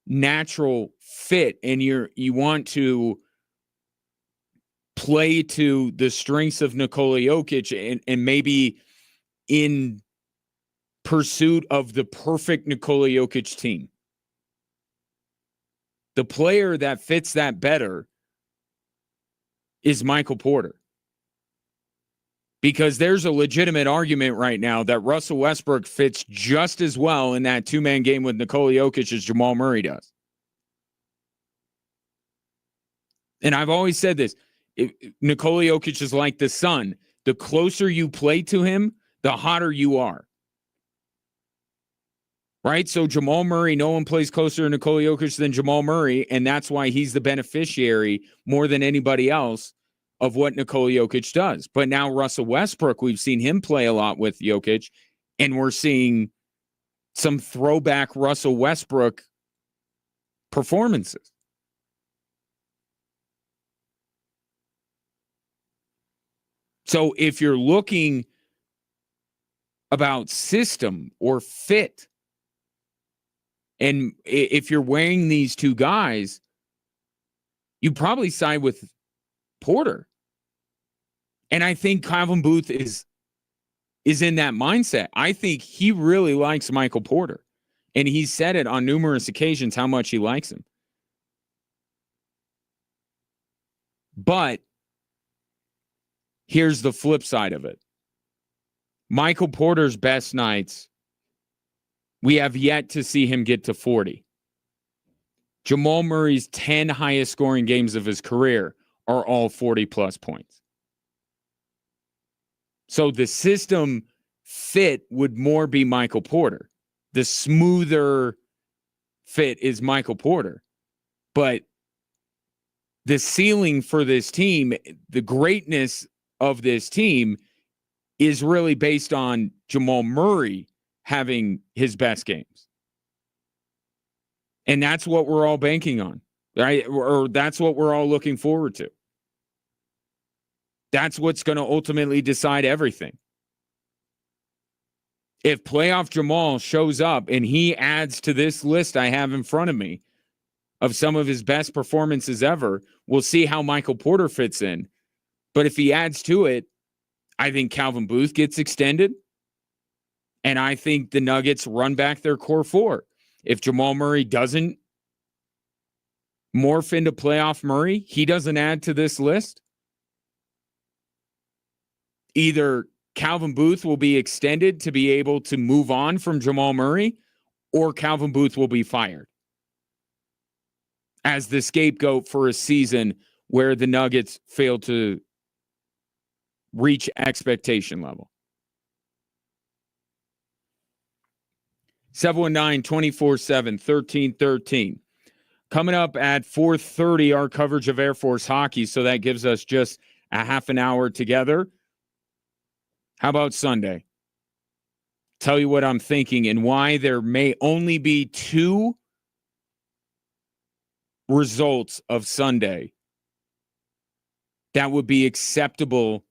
natural fit and you want to play to the strengths of Nikola Jokic and maybe in pursuit of the perfect Nikola Jokic team, the player that fits that better is Michael Porter. Because there's a legitimate argument right now that Russell Westbrook fits just as well in that two-man game with Nikola Jokic as Jamal Murray does. And I've always said this, Nikola Jokic is like the sun. The closer you play to him, the hotter you are. Right? So Jamal Murray, no one plays closer to Nikola Jokic than Jamal Murray, and that's why he's the beneficiary more than anybody else of what Nikola Jokic does. But now Russell Westbrook, we've seen him play a lot with Jokic, and we're seeing some throwback Russell Westbrook performances. So if you're looking about system or fit, and if you're weighing these two guys, you probably side with Porter. And I think Calvin Booth is in that mindset. I think he really likes Michael Porter. And he's said it on numerous occasions how much he likes him. But here's the flip side of it. Michael Porter's best nights, we have yet to see him get to 40. Jamal Murray's 10 highest scoring games of his career are all 40-plus points. So the system fit would more be Michael Porter. The smoother fit is Michael Porter. But the ceiling for this team, the greatness of this team, is really based on Jamal Murray having his best games. And that's what we're all banking on, right? Or that's what we're all looking forward to. That's what's going to ultimately decide everything. If playoff Jamal shows up and he adds to this list I have in front of me of some of his best performances ever, we'll see how Michael Porter fits in. But if he adds to it, I think Calvin Booth gets extended. And I think the Nuggets run back their core four. If Jamal Murray doesn't morph into playoff Murray, he doesn't add to this list. Either Calvin Booth will be extended to be able to move on from Jamal Murray, or Calvin Booth will be fired as the scapegoat for a season where the Nuggets failed to reach expectation level. 719-247-1313. Coming up at 4:30, our coverage of Air Force hockey, so that gives us just a half an hour together. How about Sunday? tell you what I'm thinking and why there may only be 2 results of Sunday that would be acceptable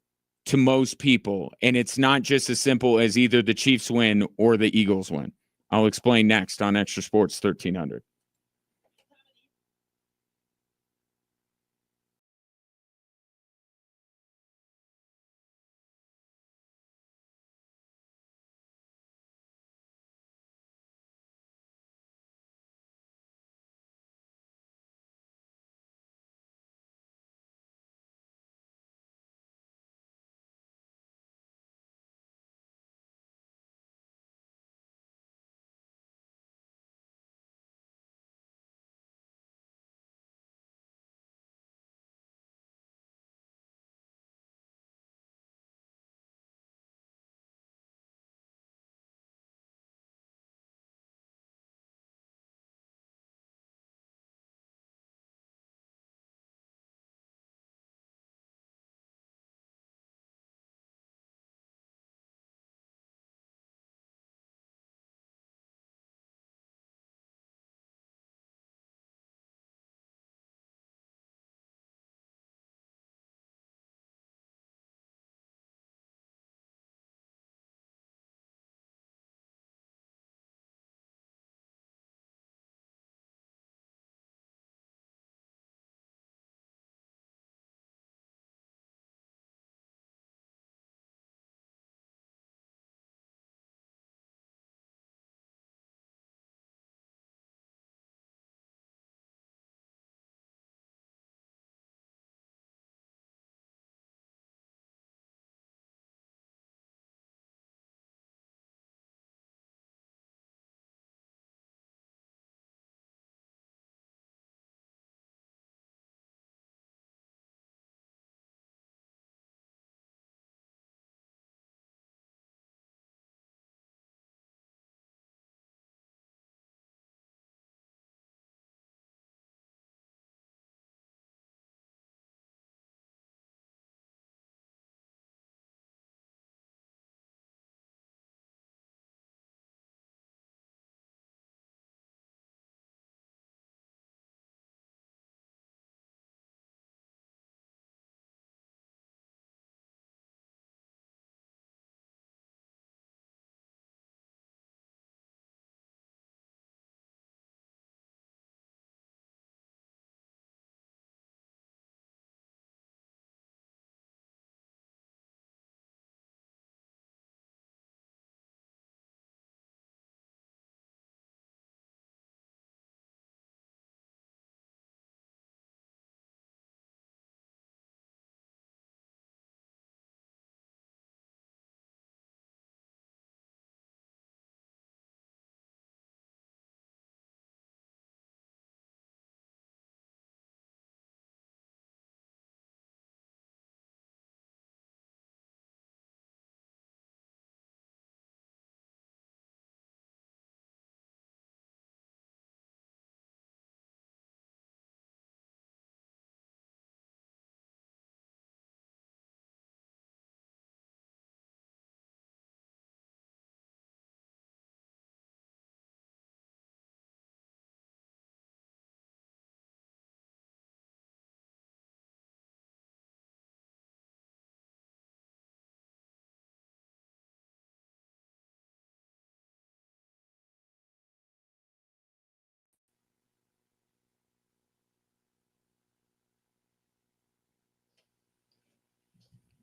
to most people. And it's not just as simple as either the Chiefs win or the Eagles win. I'll explain next on Extra Sports 1300.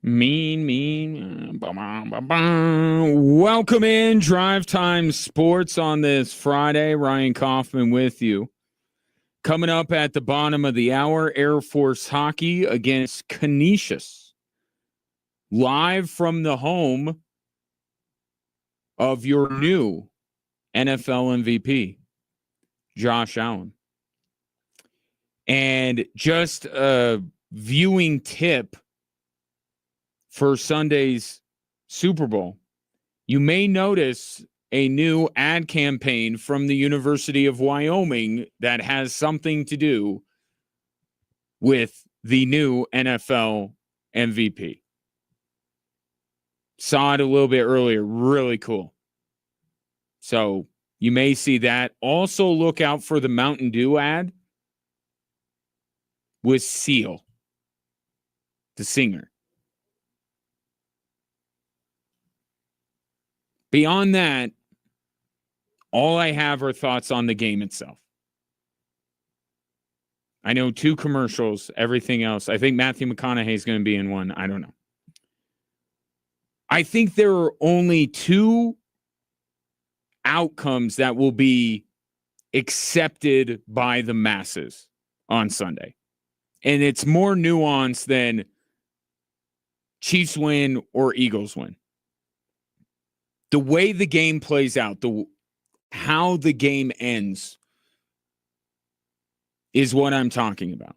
Mean. Welcome in Drive Time Sports on this Friday. Ryan Kaufman with you. Coming up at the bottom of the hour, Air Force hockey against Canisius. Live from the home of your new NFL MVP, Josh Allen. And just a viewing tip for Sunday's Super Bowl. You may notice a new ad campaign from the University of Wyoming that has something to do with the new NFL MVP. Saw it a little bit earlier. Really cool. So you may see that. Also look out for the Mountain Dew ad with Seal, the singer. Beyond that, all I have are thoughts on the game itself. I know 2 commercials, everything else. I think Matthew McConaughey is going to be in one. I don't know. I think there are only 2 outcomes that will be accepted by the masses on Sunday. And it's more nuanced than Chiefs win or Eagles win. The way the game plays out, how the game ends is what I'm talking about.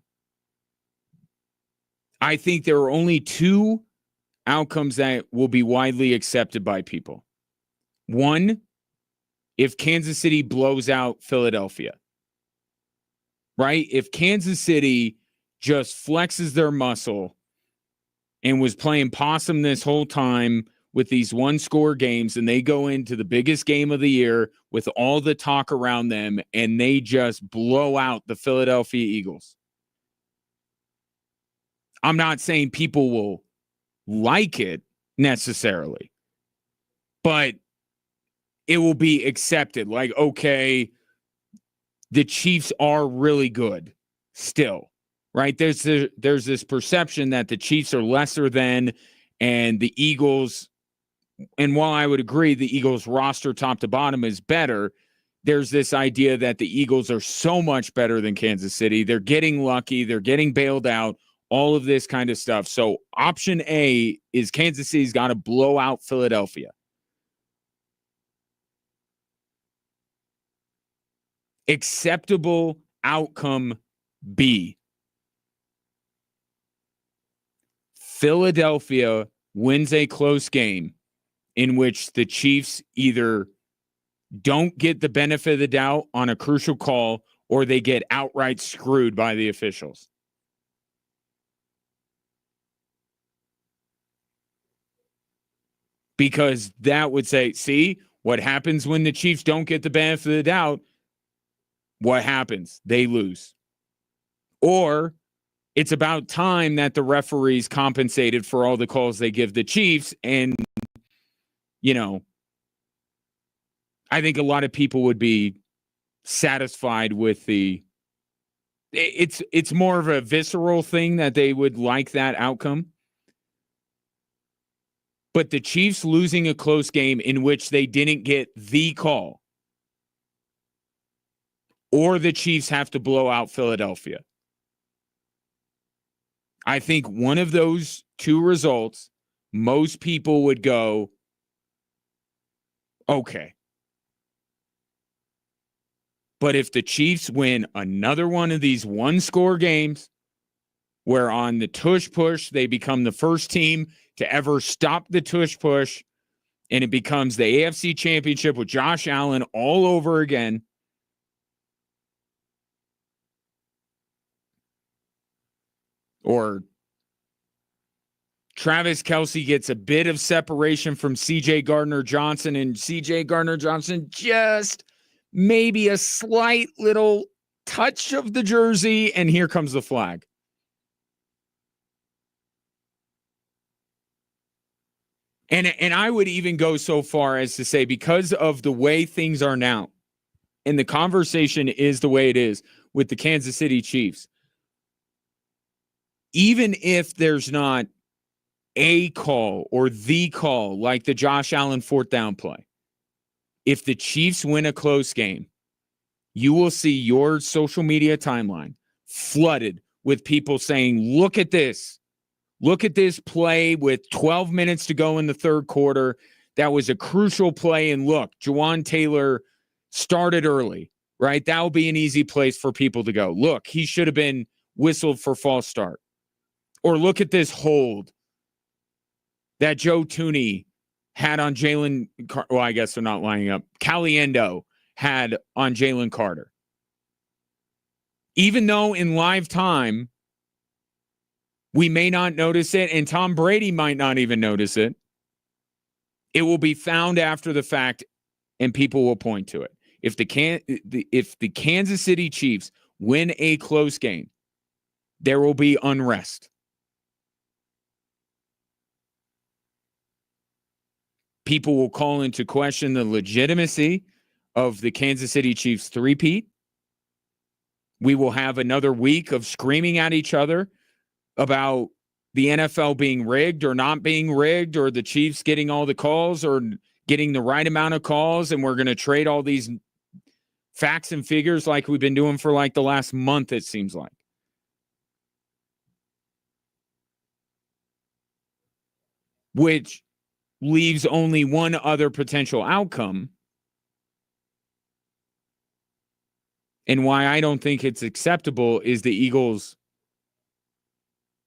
I think there are only 2 outcomes that will be widely accepted by people. One, if Kansas City blows out Philadelphia, right? If Kansas City just flexes their muscle and was playing possum this whole time with these 1-score games, and they go into the biggest game of the year with all the talk around them, and they just blow out the Philadelphia Eagles. I'm not saying people will like it necessarily, but it will be accepted. Like, okay, the Chiefs are really good still, right? There's this perception that the Chiefs are lesser than, and the Eagles, and while I would agree the Eagles roster top to bottom is better, there's this idea that the Eagles are so much better than Kansas City. They're getting lucky. They're getting bailed out, all of this kind of stuff. So option A is Kansas City's got to blow out Philadelphia. Acceptable outcome B. Philadelphia wins a close game in which the Chiefs either don't get the benefit of the doubt on a crucial call or they get outright screwed by the officials. Because that would say, see, what happens when the Chiefs don't get the benefit of the doubt? What happens? They lose. Or it's about time that the referees compensated for all the calls they give the Chiefs. And, you know, I think a lot of people would be satisfied with it's more of a visceral thing that they would like that outcome. But the Chiefs losing a close game in which they didn't get the call, or the Chiefs have to blow out Philadelphia. I think one of those 2 results, most people would go, okay. But if the Chiefs win another one of these 1-score games, where on the tush push, they become the first team to ever stop the tush push, and it becomes the AFC Championship with Josh Allen all over again, or Travis Kelce gets a bit of separation from C.J. Gardner-Johnson, and C.J. Gardner-Johnson just maybe a slight little touch of the jersey, and here comes the flag. And I would even go so far as to say, because of the way things are now, and the conversation is the way it is with the Kansas City Chiefs, even if there's not a call or the call like the Josh Allen 4th down play, if the Chiefs win a close game, you will see your social media timeline flooded with people saying, look at this. Look at this play with 12 minutes to go in the 3rd quarter. That was a crucial play. And look, Jawan Taylor started early, right? That will be an easy place for people to go. Look, he should have been whistled for false start. Or look at this hold that Joe Tooney had on Jalen. Well, I guess they're not lining up. Caliendo had on Jalen Carter. Even though in live time, we may not notice it, and Tom Brady might not even notice it, it will be found after the fact, and people will point to it. If the Kansas City Chiefs win a close game, there will be unrest. People will call into question the legitimacy of the Kansas City Chiefs three-peat. We will have another week of screaming at each other about the NFL being rigged or not being rigged, or the Chiefs getting all the calls or getting the right amount of calls, and we're going to trade all these facts and figures like we've been doing for like the last month, it seems like. Which leaves only one other potential outcome, and why I don't think it's acceptable is the Eagles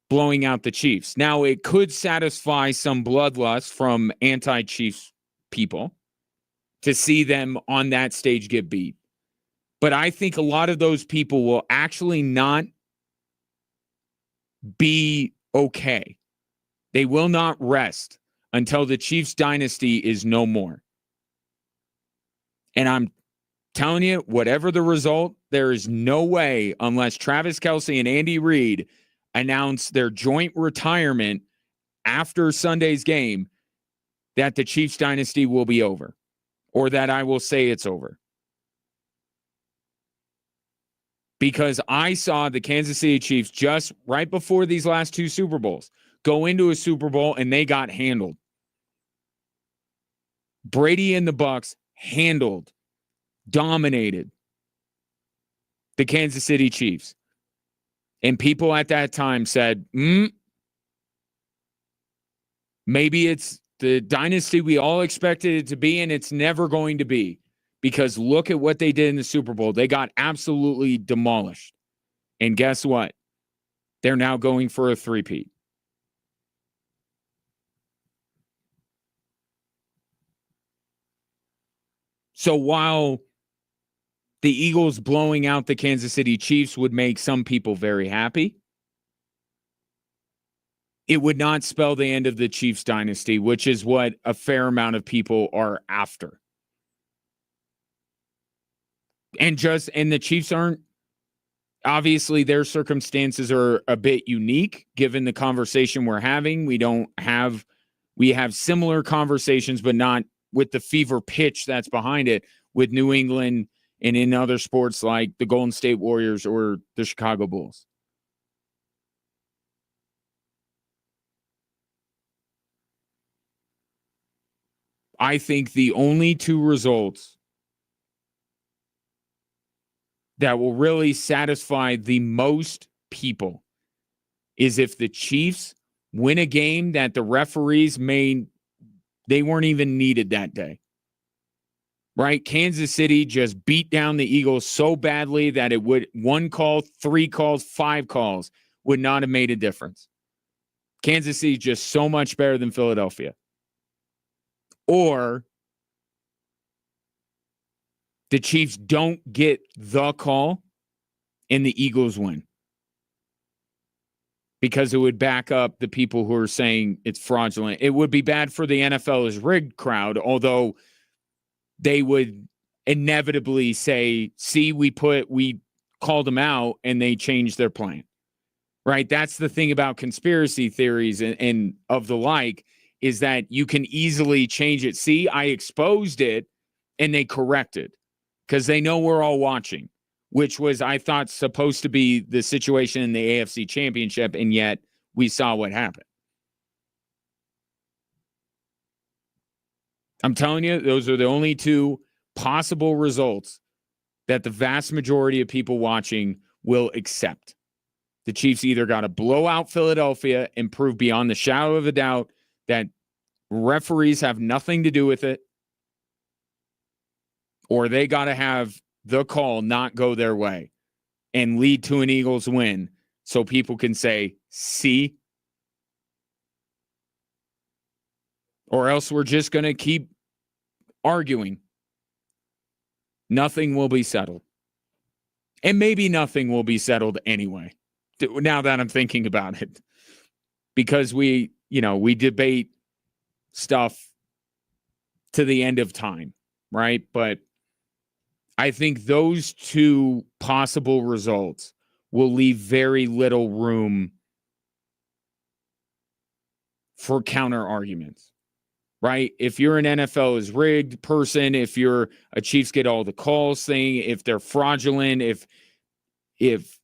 blowing out the Chiefs. Now, it could satisfy some bloodlust from anti-Chiefs people to see them on that stage get beat. But I think a lot of those people will actually not be okay. They will not rest until the Chiefs dynasty is no more. And I'm telling you, whatever the result, there is no way, unless Travis Kelce and Andy Reid announce their joint retirement after Sunday's game, that the Chiefs dynasty will be over, or that I will say it's over. Because I saw the Kansas City Chiefs just right before these last two Super Bowls go into a Super Bowl and they got handled. Brady and the Bucs handled, dominated the Kansas City Chiefs. And people at that time said, maybe it's the dynasty we all expected it to be, and it's never going to be. Because look at what they did in the Super Bowl. They got absolutely demolished. And guess what? They're now going for a three-peat. So while the Eagles blowing out the Kansas City Chiefs would make some people very happy, it would not spell the end of the Chiefs dynasty, which is what a fair amount of people are after. And the Chiefs aren't, obviously their circumstances are a bit unique given the conversation we're having. We have similar conversations, but not with the fever pitch that's behind it with New England and in other sports like the Golden State Warriors or the Chicago Bulls. I think the only two results that will really satisfy the most people is if the Chiefs win a game that the referees they weren't even needed that day. Right? Kansas City just beat down the Eagles so badly that it would 1 call, 3 calls, 5 calls would not have made a difference. Kansas City just so much better than Philadelphia. Or the Chiefs don't get the call and the Eagles win. Because it would back up the people who are saying it's fraudulent. It would be bad for the NFL's rigged crowd, although they would inevitably say, see, we called them out and they changed their plan. Right? That's the thing about conspiracy theories and of the like, is that you can easily change it. See, I exposed it and they corrected because they know we're all watching, which was, I thought, supposed to be the situation in the AFC Championship, and yet we saw what happened. I'm telling you, those are the only two possible results that the vast majority of people watching will accept. The Chiefs either got to blow out Philadelphia and prove beyond the shadow of a doubt that referees have nothing to do with it, or they got to have the call not go their way and lead to an Eagles win so people can say, see? Or else we're just going to keep arguing. Nothing will be settled. And maybe nothing will be settled anyway, now that I'm thinking about it. Because we debate stuff to the end of time, right? But I think those two possible results will leave very little room for counter arguments, right? If you're an NFL is rigged person, if you're a Chiefs get all the calls thing, if they're fraudulent, if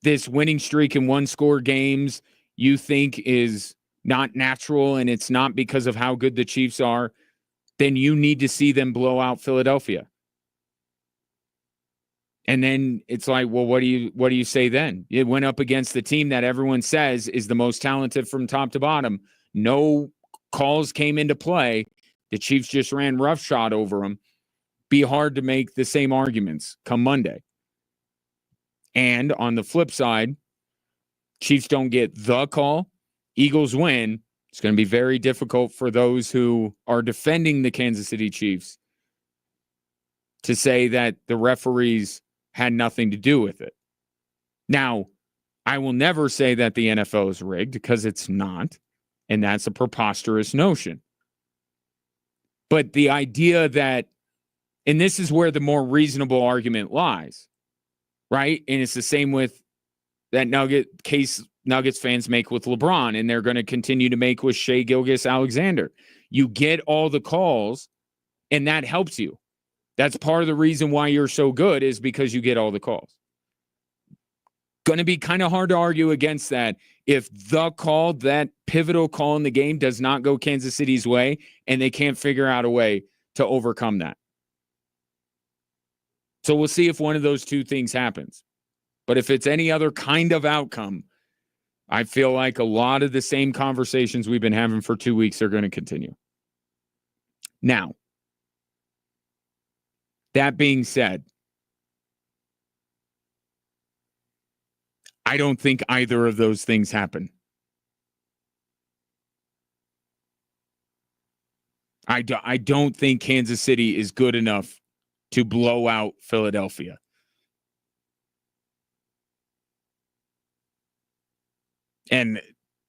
this winning streak in one score games you think is not natural and it's not because of how good the Chiefs are, then you need to see them blow out Philadelphia. And then it's like, well, what do you say then? It went up against the team that everyone says is the most talented from top to bottom. No calls came into play. The Chiefs just ran roughshod over them. Be hard to make the same arguments come Monday. And on the flip side, Chiefs don't get the call. Eagles win. It's going to be very difficult for those who are defending the Kansas City Chiefs to say that the referees had nothing to do with it. Now, I will never say that the NFL is rigged because it's not, and that's a preposterous notion. But the idea that, and this is where the more reasonable argument lies, right? And it's the same with that Nuggets fans make with LeBron, and they're going to continue to make with Shai Gilgeous-Alexander. You get all the calls, and that helps you. That's part of the reason why you're so good is because you get all the calls. Going to be kind of hard to argue against that if the call, that pivotal call in the game, does not go Kansas City's way, and they can't figure out a way to overcome that. So we'll see if one of those two things happens. But if it's any other kind of outcome, I feel like a lot of the same conversations we've been having for 2 weeks are going to continue. Now, that being said, I don't think either of those things happen. I don't think Kansas City is good enough to blow out Philadelphia. And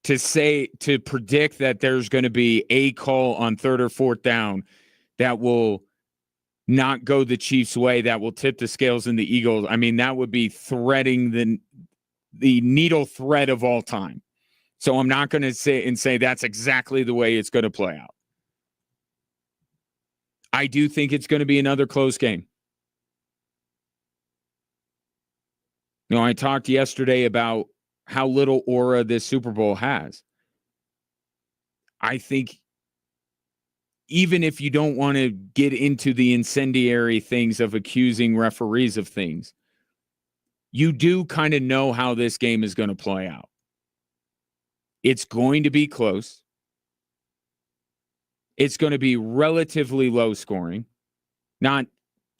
to predict that there's going to be a call on third or fourth down that will not go the Chiefs' way, that will tip the scales in the Eagles, I mean, that would be threading the needle thread of all time. So I'm not going to say that's exactly the way it's going to play out. I do think it's going to be another close game. You know, I talked yesterday about how little aura this Super Bowl has. I think even if you don't want to get into the incendiary things of accusing referees of things, you do kind of know how this game is going to play out. It's going to be close. It's going to be relatively low scoring, not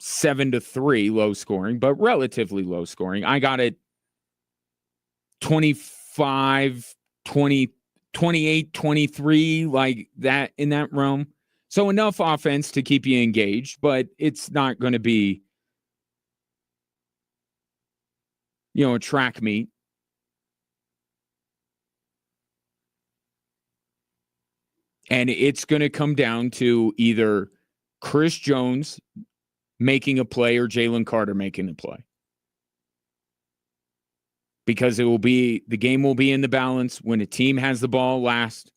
7-3 low scoring, but relatively low scoring. I got it 25, 20, 28, 23, like that in that realm. So enough offense to keep you engaged, but it's not going to be, a track meet. And it's going to come down to either Chris Jones making a play or Jalen Carter making the play. Because the game will be in the balance when a team has the ball last,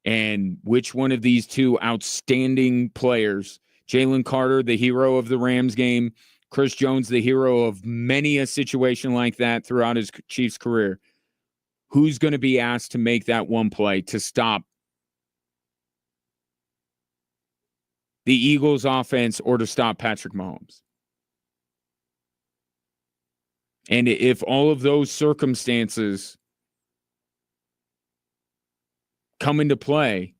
and which one of these two outstanding players, Jalen Carter, the hero of the Rams game, Chris Jones, the hero of many a situation like that throughout his Chiefs career, who's going to be asked to make that one play to stop the Eagles offense or to stop Patrick Mahomes? And if all of those circumstances come into play,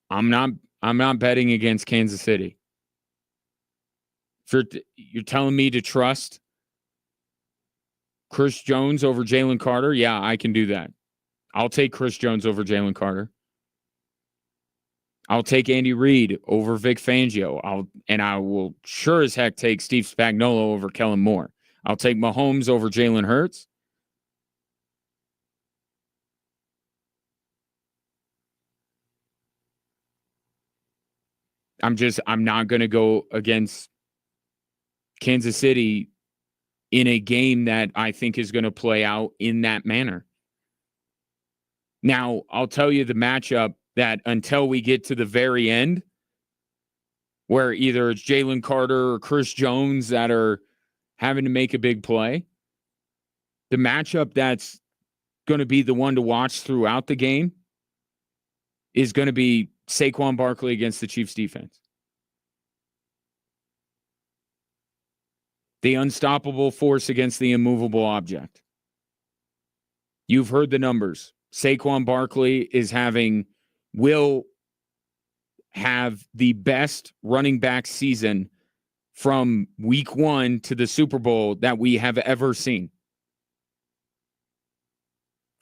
I'm not betting against Kansas City. If you're telling me to trust Chris Jones over Jalen Carter, yeah, I can do that. I'll take Chris Jones over Jalen Carter. I'll take Andy Reid over Vic Fangio. I will sure as heck take Steve Spagnuolo over Kellen Moore. I'll take Mahomes over Jalen Hurts. I'm not going to go against Kansas City in a game that I think is going to play out in that manner. Now, I'll tell you the matchup that until we get to the very end, where either it's Jalen Carter or Chris Jones that are having to make a big play, the matchup that's going to be the one to watch throughout the game is going to be Saquon Barkley against the Chiefs defense. The unstoppable force against the immovable object. You've heard the numbers. Saquon Barkley will have the best running back season from week 1 to the Super Bowl that we have ever seen.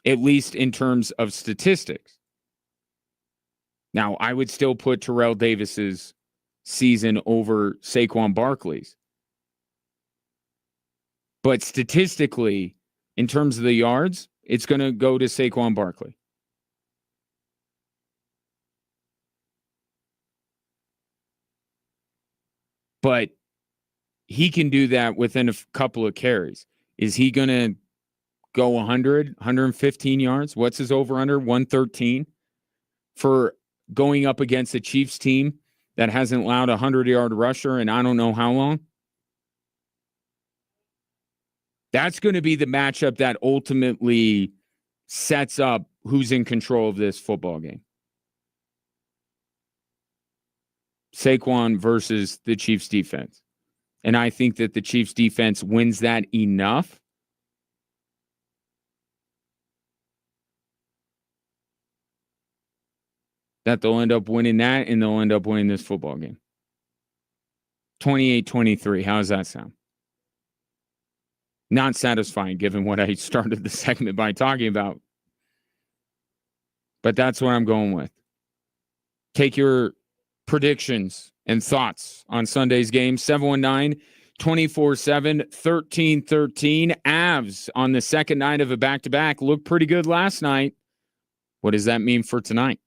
At least in terms of statistics. Now, I would still put Terrell Davis's season over Saquon Barkley's. But statistically, in terms of the yards, it's going to go to Saquon Barkley. But he can do that within a couple of carries. Is he going to go 100, 115 yards? What's his over-under? 113 for going up against a Chiefs team that hasn't allowed a 100-yard rusher in I don't know how long? That's going to be the matchup that ultimately sets up who's in control of this football game. Saquon versus the Chiefs defense. And I think that the Chiefs defense wins that enough that they'll end up winning that and they'll end up winning this football game. 28-23. How does that sound? Not satisfying given what I started the segment by talking about. But that's what I'm going with. Take your predictions and thoughts on Sunday's game. 719-247-1313. Avs on the second night of a back-to-back looked pretty good last night. What does that mean for tonight?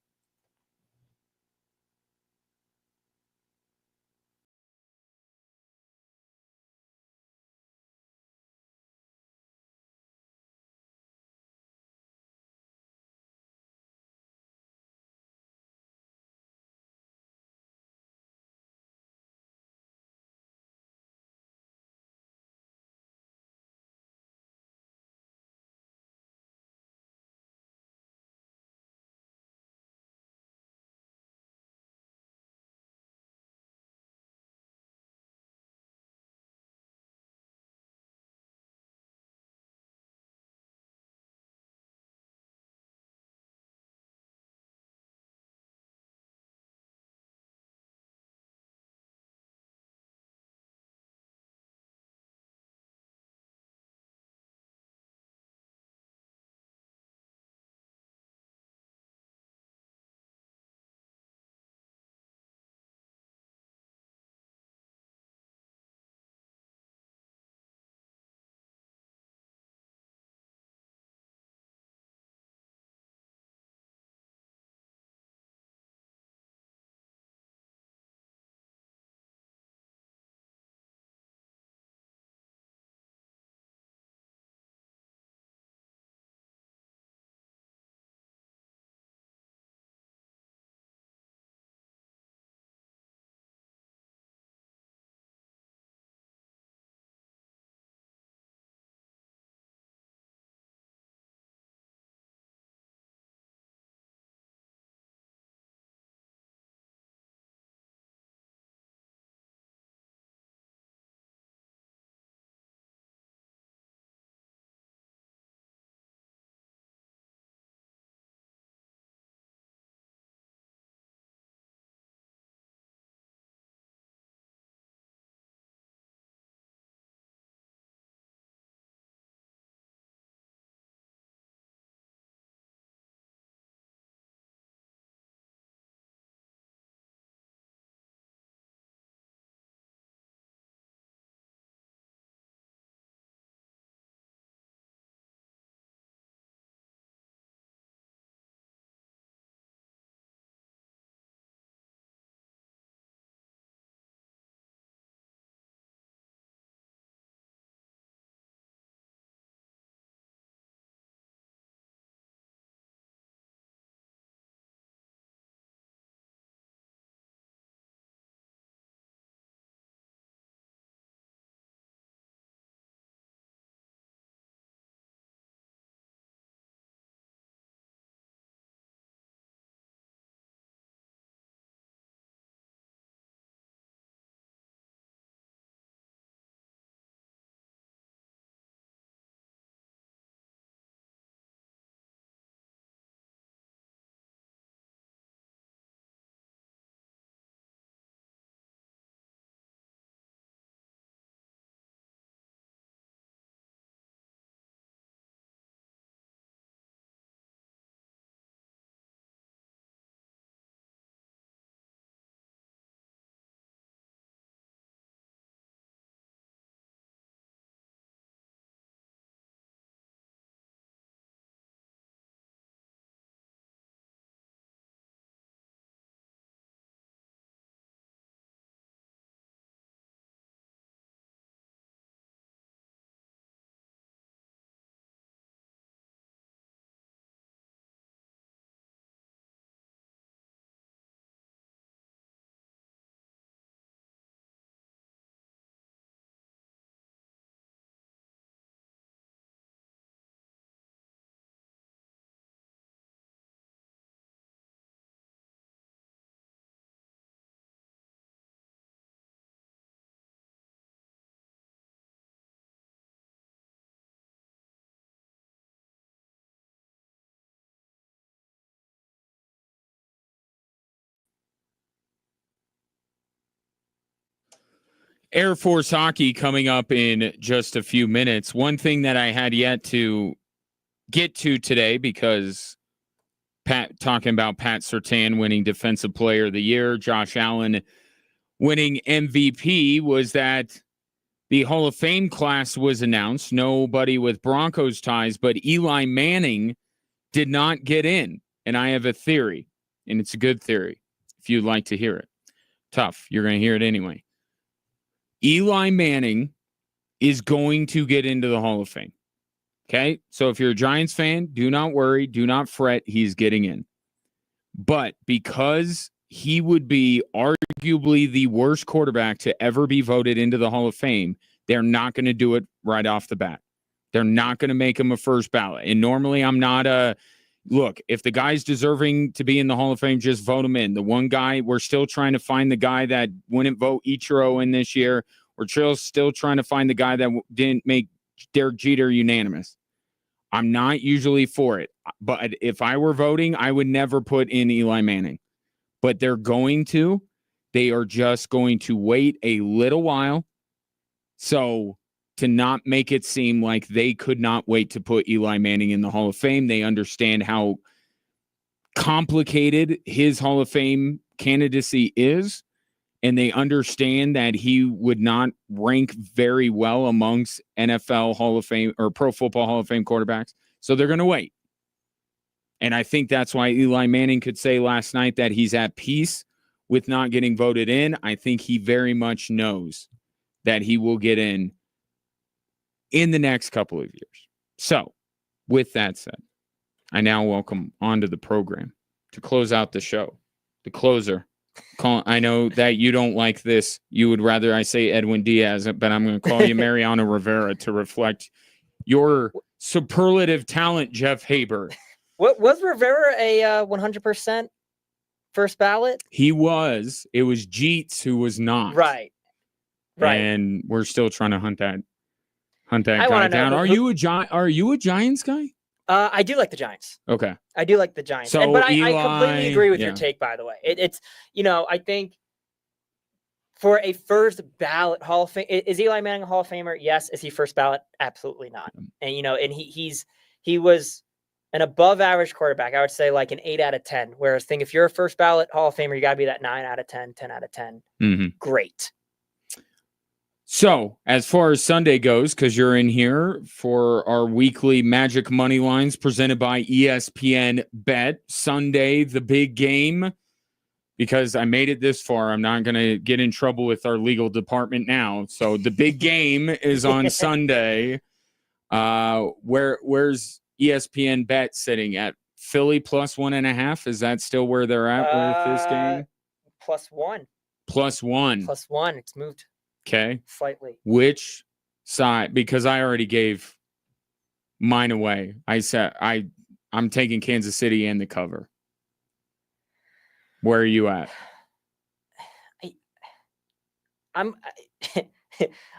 Air Force hockey coming up in just a few minutes. One thing that I had yet to get to today, because talking about Pat Surtain winning Defensive Player of the Year, Josh Allen winning MVP, was that the Hall of Fame class was announced. Nobody with Broncos ties, but Eli Manning did not get in. And I have a theory, and it's a good theory if you'd like to hear it. Tough. You're going to hear it anyway. Eli Manning is going to get into the Hall of Fame. Okay? So if you're a Giants fan, do not worry. Do not fret. He's getting in. But because he would be arguably the worst quarterback to ever be voted into the Hall of Fame, they're not going to do it right off the bat. They're not going to make him a first ballot. And normally I'm not a... Look, if the guy's deserving to be in the Hall of Fame, just vote him in. The one guy, we're still trying to find the guy that wouldn't vote Ichiro in this year. We're still trying to find the guy that didn't make Derek Jeter unanimous. I'm not usually for it. But if I were voting, I would never put in Eli Manning. But they're going to. They are just going to wait a little while. So to not make it seem like they could not wait to put Eli Manning in the Hall of Fame. They understand how complicated his Hall of Fame candidacy is, and they understand that he would not rank very well amongst NFL Hall of Fame or Pro Football Hall of Fame quarterbacks. So they're going to wait. And I think that's why Eli Manning could say last night that he's at peace with not getting voted in. I think he very much knows that he will get in the next couple of years. So, with that said, I now welcome onto the program to close out the show. The closer. I know that you don't like this. You would rather I say Edwin Diaz, but I'm going to call you Mariano Rivera to reflect your superlative talent, Jeff Haber. What was Rivera a 100% first ballot? He was. It was Jeets who was not. Right. And we're still trying to hunt that guy down. Are you a Giants guy? I do like the Giants. Okay. I do like the Giants. So I completely agree with your take, by the way. It's, I think for a first ballot Hall of Fame, is Eli Manning a Hall of Famer? Yes. Is he first ballot? Absolutely not. And, and he was an above average quarterback. I would say like an 8 out of 10. Whereas if you're a first ballot Hall of Famer, you got to be that 9 out of 10, 10 out of 10. Mm-hmm. Great. So, as far as Sunday goes, because you're in here for our weekly Magic Money Lines presented by ESPN Bet. Sunday, the big game. Because I made it this far, I'm not going to get in trouble with our legal department now. So, the big game is on Sunday. Where's ESPN Bet sitting at? Philly plus 1.5? Is that still where they're at with this game? +1. +1. +1. It's moved. Okay. Slightly. Which side? Because I already gave mine away. I said I'm taking Kansas City and the cover. Where are you at? I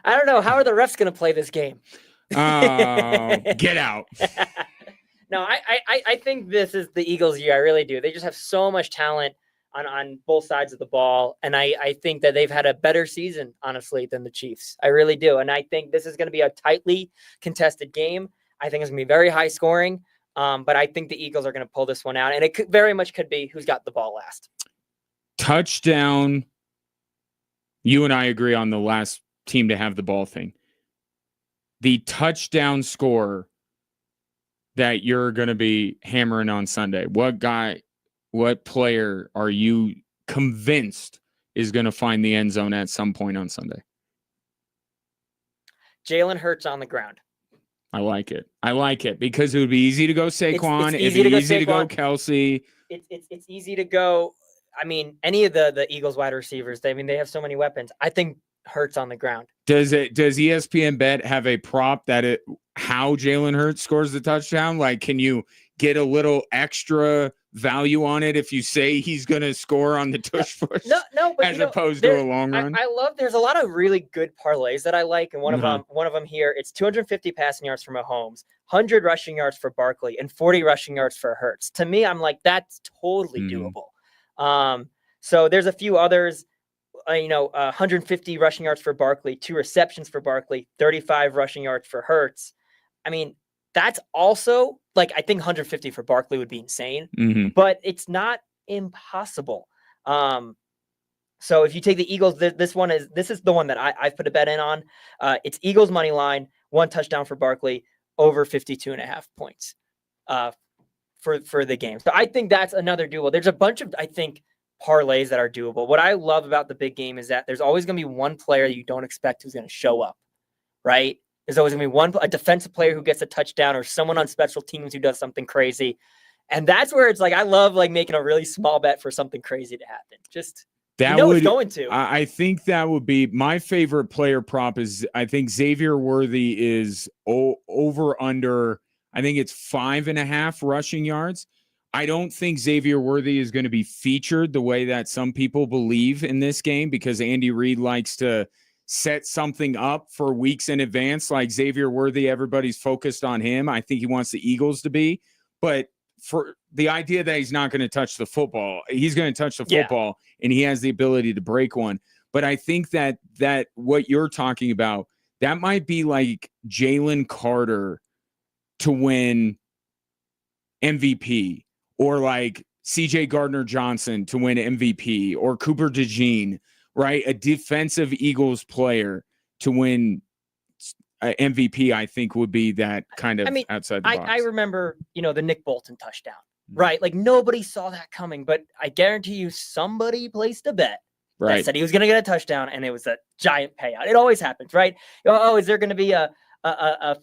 don't know. How are the refs going to play this game? Get out. No, I think this is the Eagles' year. I really do. They just have so much talent on both sides of the ball. And I think that they've had a better season, honestly, than the Chiefs. I really do. And I think this is going to be a tightly contested game. I think it's going to be very high scoring. But I think the Eagles are going to pull this one out. And it very much could be who's got the ball last. Touchdown. You and I agree on the last team to have the ball thing. The touchdown score that you're going to be hammering on Sunday. What player are you convinced is going to find the end zone at some point on Sunday? Jalen Hurts on the ground. I like it because it would be easy to go Saquon. It's easy to go Kelsey. It's easy to go. I mean, any of the Eagles wide receivers. They have so many weapons. I think Hurts on the ground. Does ESPN Bet have a prop that how Jalen Hurts scores the touchdown? Like, can you get a little extra value on it if you say he's going to score on the tush push? No, but as opposed to a long run. I love. There's a lot of really good parlays that I like, and one of them here. It's 250 passing yards for Mahomes, 100 rushing yards for Barkley, and 40 rushing yards for Hurts. To me, I'm like that's totally doable. So there's a few others. 150 rushing yards for Barkley, 2 receptions for Barkley, 35 rushing yards for Hurts. I mean, that's also like, I think 150 for Barkley would be insane, but it's not impossible. So if you take the Eagles, this is the one that I've put a bet in on. It's Eagles money line, 1 touchdown for Barkley, over 52.5 points for the game. So I think that's another doable. There's a bunch of, I think, parlays that are doable. What I love about the big game is that there's always going to be one player you don't expect who's going to show up, right? There's always going to be a defensive player who gets a touchdown or someone on special teams who does something crazy. And that's where it's like, I love like making a really small bet for something crazy to happen. Just it's going to. I think that would be my favorite player prop is I think Xavier Worthy is over under. I think it's 5.5 rushing yards. I don't think Xavier Worthy is going to be featured the way that some people believe in this game because Andy Reid likes to set something up for weeks in advance. Like Xavier Worthy, everybody's focused on him. I think he wants the Eagles to be, but for the idea that he's not going to touch the football, he's going to touch the football and he has the ability to break one. But I think that what you're talking about, that might be like Jalen Carter to win MVP, or like CJ Gardner-Johnson to win MVP, or Cooper DeJean, right? A defensive Eagles player to win MVP, I think would be that kind of outside the box. I remember, the Nick Bolton touchdown, right? Like nobody saw that coming, but I guarantee you somebody placed a bet that said he was going to get a touchdown, and it was a giant payout. It always happens, right? Oh, is there going to be a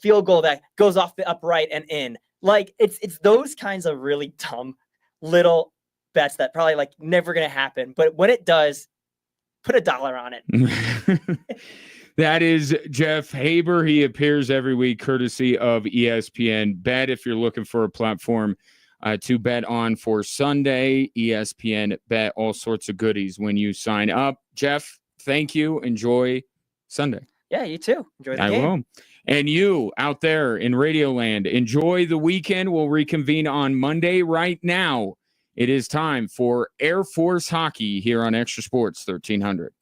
field goal that goes off the upright and in? Like it's those kinds of really dumb little bets that probably like never going to happen. But when it does, put $1 on it. That is Jeff Haber. He appears every week courtesy of ESPN Bet. If you're looking for a platform to bet on for Sunday, ESPN Bet, all sorts of goodies when you sign up. Jeff, thank you. Enjoy Sunday. Yeah, you too. Enjoy the game. I will. And you out there in Radioland, enjoy the weekend. We'll reconvene on Monday. Right now, it is time for Air Force Hockey here on Extra Sports 1300.